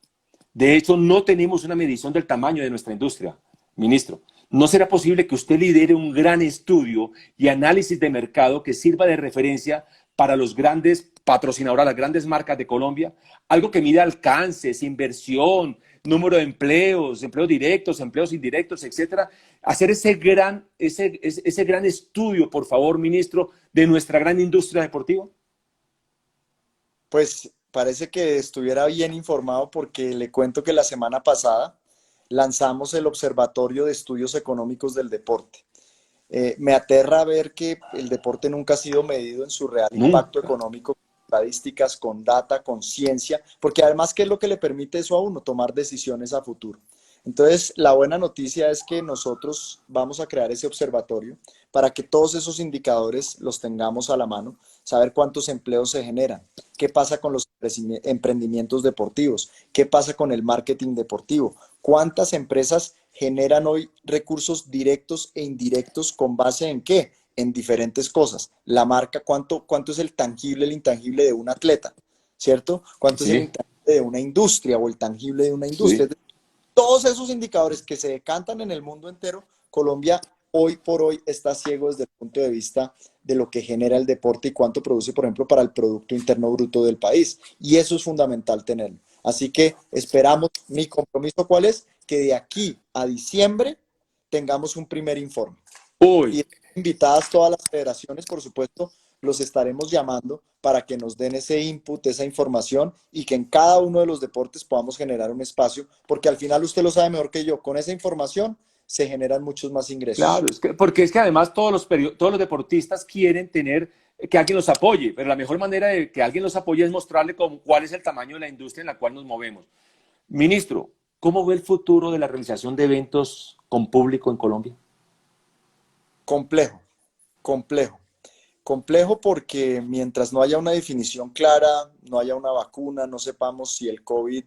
De hecho, no tenemos una medición del tamaño de nuestra industria, ministro. ¿No será posible que usted lidere un gran estudio y análisis de mercado que sirva de referencia para los grandes patrocinadores, las grandes marcas de Colombia? Algo que mida alcances, inversión, número de empleos, empleos directos, empleos indirectos, etcétera. Hacer ese gran estudio, por favor, ministro, de nuestra gran industria deportiva. Pues parece que estuviera bien informado porque le cuento que la semana pasada lanzamos el Observatorio de Estudios Económicos del Deporte. Me aterra ver que el deporte nunca ha sido medido en su real impacto económico, con estadísticas, con data, con ciencia, porque además, ¿qué es lo que le permite eso a uno? Tomar decisiones a futuro. Entonces, la buena noticia es que nosotros vamos a crear ese observatorio para que todos esos indicadores los tengamos a la mano, saber cuántos empleos se generan, qué pasa con los emprendimientos deportivos, qué pasa con el marketing deportivo, cuántas empresas generan hoy recursos directos e indirectos con base en qué, en diferentes cosas. La marca, cuánto es el tangible, el intangible de un atleta, ¿cierto? ¿Cuánto es el Sí, intangible de una industria o el tangible de una industria? sí. Todos esos indicadores que se decantan en el mundo entero, Colombia hoy por hoy está ciego desde el punto de vista de lo que genera el deporte y cuánto produce, por ejemplo, para el Producto Interno Bruto del país. Y eso es fundamental tenerlo. Así que esperamos, mi compromiso cuál es, que de aquí a diciembre tengamos un primer informe. Uy, Y invitadas todas las federaciones, por supuesto, los estaremos llamando para que nos den ese input, esa información y que en cada uno de los deportes podamos generar un espacio, porque al final usted lo sabe mejor que yo, con esa información se generan muchos más ingresos. claro, porque es que además todos los deportistas quieren tener que alguien los apoye, pero la mejor manera de que alguien los apoye es mostrarle cuál es el tamaño de la industria en la cual nos movemos. Ministro, ¿cómo ve el futuro de la realización de eventos con público en Colombia? Complejo, complejo. Complejo porque mientras no haya una definición clara, no haya una vacuna, no sepamos si el COVID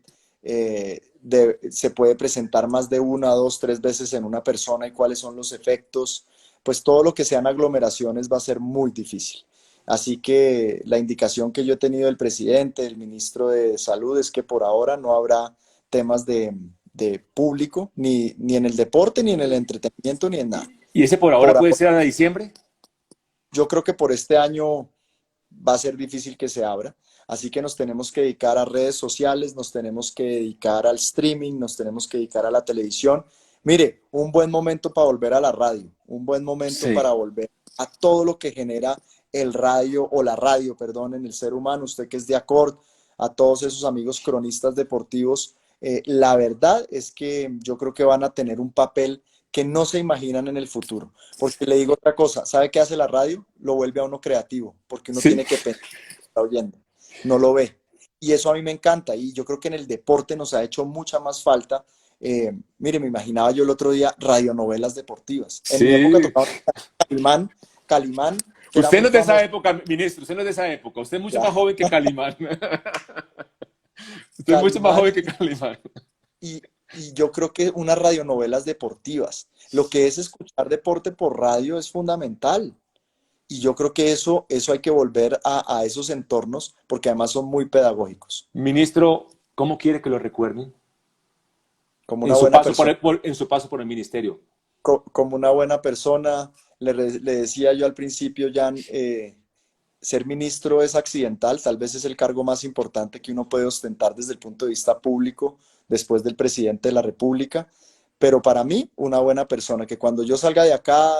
se puede presentar más de una, dos, tres veces en una persona y cuáles son los efectos, pues todo lo que sean aglomeraciones va a ser muy difícil. Así que la indicación que yo he tenido del presidente, del ministro de Salud, es que por ahora no habrá temas de público, ni en el deporte, ni en el entretenimiento, ni en nada. ¿Y ese por ahora Por puede ahora, ser a diciembre? yo creo que por este año va a ser difícil que se abra. Así que nos tenemos que dedicar a redes sociales, nos tenemos que dedicar al streaming, nos tenemos que dedicar a la televisión. Mire, un buen momento para volver a la radio, un buen momento Sí. para volver a todo lo que genera el radio o la radio, perdón, en el ser humano. Usted que es de Acord, a todos esos amigos cronistas deportivos, la verdad es que yo creo que van a tener un papel que no se imaginan en el futuro. Porque le digo otra cosa, ¿sabe qué hace la radio? Lo vuelve a uno creativo, porque uno Sí. tiene que pensar, está oyendo, no lo ve. Y eso a mí me encanta y yo creo que en el deporte nos ha hecho mucha más falta. Mire, me imaginaba yo el otro día radionovelas deportivas. En mi época Sí. tocaba Calimán, Calimán, que era Usted no muy es de esa famoso. época, ministro, usted no es de esa época. Usted es mucho más Ya, joven que Calimán. Usted es mucho más Calimán joven que Calimán. y yo creo que unas radionovelas deportivas. Lo que es escuchar deporte por radio es fundamental. Y yo creo que eso hay que volver a esos entornos porque además son muy pedagógicos. Ministro, ¿cómo quiere que lo recuerden Como en una su buena paso persona, en su paso por el ministerio? como una buena persona, le decía yo al principio, Jan, ser ministro es accidental, tal vez es el cargo más importante que uno puede ostentar desde el punto de vista público después del presidente de la República, pero para mí una buena persona, que cuando yo salga de acá,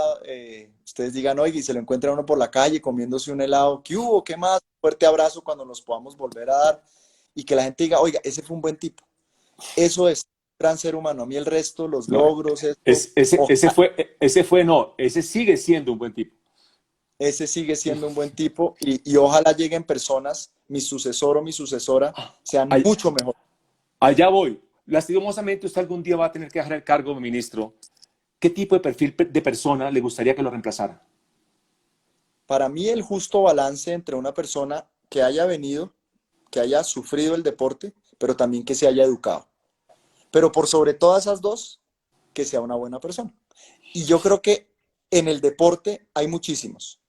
ustedes digan, oye, y se lo encuentra uno por la calle comiéndose un helado, ¿qué hubo? ¿Qué más? Fuerte abrazo cuando nos podamos volver a dar y que la gente diga, oiga, ese fue un buen tipo. Eso es gran ser humano. A mí el resto, los No, logros, esto, no, ese sigue siendo un buen tipo. ese sigue siendo un buen tipo y ojalá lleguen personas, mi sucesor o mi sucesora, sean Ay- mucho mejor. Allá voy. Lastimosamente, usted algún día va a tener que dejar el cargo de ministro. ¿Qué tipo de perfil de persona le gustaría que lo reemplazara? Para mí el justo balance entre una persona que haya venido, que haya sufrido el deporte, pero también que se haya educado. Pero por sobre todas esas dos, que sea una buena persona. Y yo creo que en el deporte hay muchísimos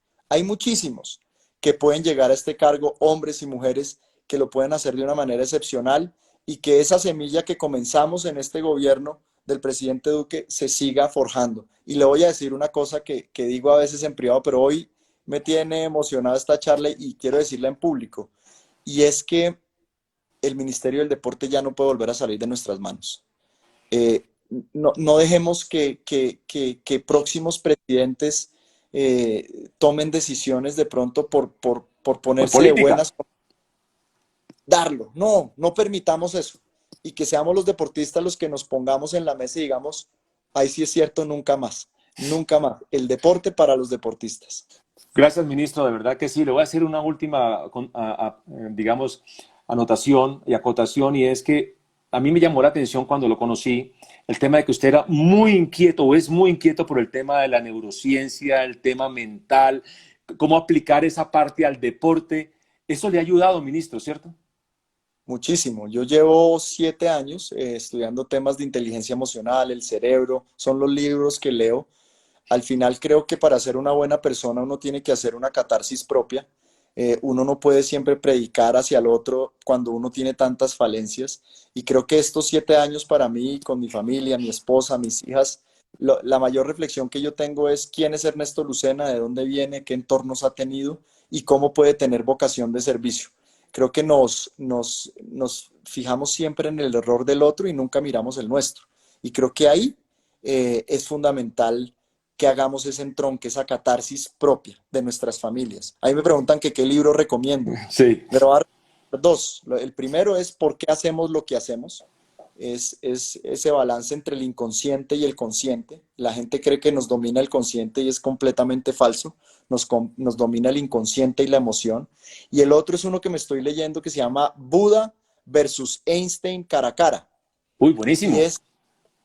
que pueden llegar a este cargo, hombres y mujeres, que lo pueden hacer de una manera excepcional y que esa semilla que comenzamos en este gobierno del presidente Duque se siga forjando. Y le voy a decir una cosa que digo a veces en privado, pero hoy me tiene emocionado esta charla y quiero decirla en público. Y es que el Ministerio del Deporte ya no puede volver a salir de nuestras manos. Eh, no dejemos que próximos presidentes tomen decisiones de pronto por Por ponerse de política. buenas, darlo. No permitamos eso. Y que seamos los deportistas los que nos pongamos en la mesa y digamos, ahí sí es cierto, nunca más. Nunca más. El deporte para los deportistas. Gracias, ministro. De verdad que sí. Le voy a hacer una última, digamos, anotación y acotación, y es que a mí me llamó la atención cuando lo conocí el tema de que usted era muy inquieto o es muy inquieto por el tema de la neurociencia, el tema mental, cómo aplicar esa parte al deporte. Eso le ha ayudado, ministro, ¿cierto? Muchísimo. Yo llevo 7 años estudiando temas de inteligencia emocional, el cerebro, son los libros que leo. Al final creo que para ser una buena persona uno tiene que hacer una catarsis propia. Uno no puede siempre predicar hacia el otro cuando uno tiene tantas falencias. Y creo que estos 7 años para mí, con mi familia, mi esposa, mis hijas, la mayor reflexión que yo tengo es quién es Ernesto Lucena, de dónde viene, qué entornos ha tenido y cómo puede tener vocación de servicio. Creo que nos fijamos siempre en el error del otro y nunca miramos el nuestro. Y creo que ahí es fundamental que hagamos ese entronque, esa catarsis propia de nuestras familias. Ahí me preguntan que qué libro recomiendo. Sí. Pero voy a recomendar dos. El primero es ¿Por qué hacemos lo que hacemos? Es ese balance entre el inconsciente y el consciente. La gente cree que nos domina el consciente y es completamente falso. Nos domina el inconsciente y la emoción. Y el otro es uno que me estoy leyendo que se llama Buda versus Einstein cara a cara. Uy, Y buenísimo. es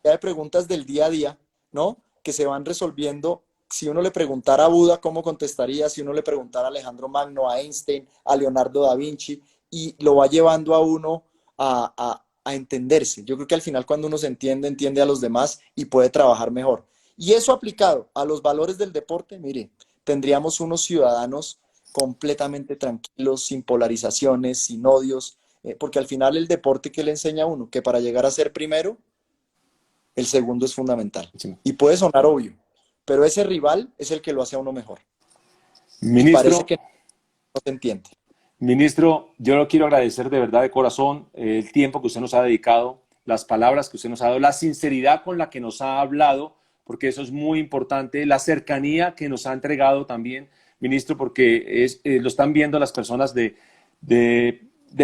de preguntas del día a día, ¿no? Que se van resolviendo. Si uno le preguntara a Buda, ¿cómo contestaría? Si uno le preguntara a Alejandro Magno, a Einstein, a Leonardo da Vinci, y lo va llevando a uno a entenderse. Yo creo que al final cuando uno se entiende, entiende a los demás y puede trabajar mejor. Y eso aplicado a los valores del deporte, mire, tendríamos unos ciudadanos completamente tranquilos, sin polarizaciones, sin odios, porque al final el deporte que le enseña a uno, que para llegar a ser primero, el segundo es fundamental. Sí. Y puede sonar obvio, pero ese rival es el que lo hace a uno mejor. Y parece Ministro, que no se entiende. Ministro, yo lo quiero agradecer de verdad de corazón el tiempo que usted nos ha dedicado, las palabras que usted nos ha dado, la sinceridad con la que nos ha hablado, porque eso es muy importante, la cercanía que nos ha entregado también, ministro, porque lo están viendo las personas del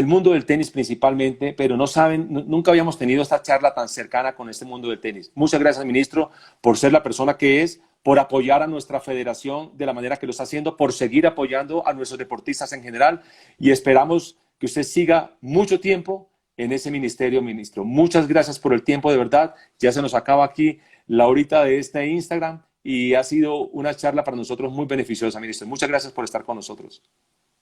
mundo del tenis principalmente, pero no saben, nunca habíamos tenido esta charla tan cercana con este mundo del tenis. Muchas gracias, ministro, por ser la persona que es, por apoyar a nuestra federación de la manera que lo está haciendo, por seguir apoyando a nuestros deportistas en general y esperamos que usted siga mucho tiempo en ese ministerio, ministro. Muchas gracias por el tiempo, de verdad. Ya se nos acaba aquí la horita de este Instagram y ha sido una charla para nosotros muy beneficiosa, ministro. Muchas gracias por estar con nosotros.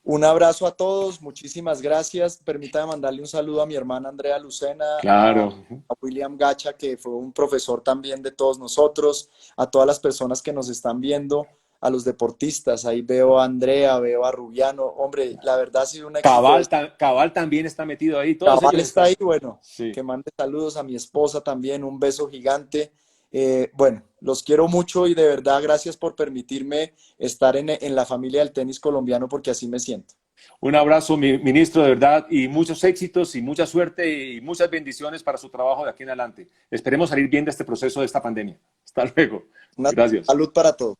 Un abrazo a todos, muchísimas gracias. Permítame mandarle un saludo a mi hermana Andrea Lucena, Claro. a William Gacha, que fue un profesor también de todos nosotros, a todas las personas que nos están viendo, a los deportistas. Ahí veo a Andrea, veo a Rubiano. Hombre, la verdad ha sido un éxito. Cabal también está metido ahí. Todos Cabal ellos está están. ahí, bueno, Sí. que mande saludos a mi esposa también, un beso gigante. Bueno, los quiero mucho y de verdad gracias por permitirme estar en la familia del tenis colombiano porque así me siento. Un abrazo, ministro, de verdad, y muchos éxitos y mucha suerte y muchas bendiciones para su trabajo de aquí en adelante. Esperemos salir bien de este proceso, de esta pandemia. Hasta luego. Una Gracias. salud para todos.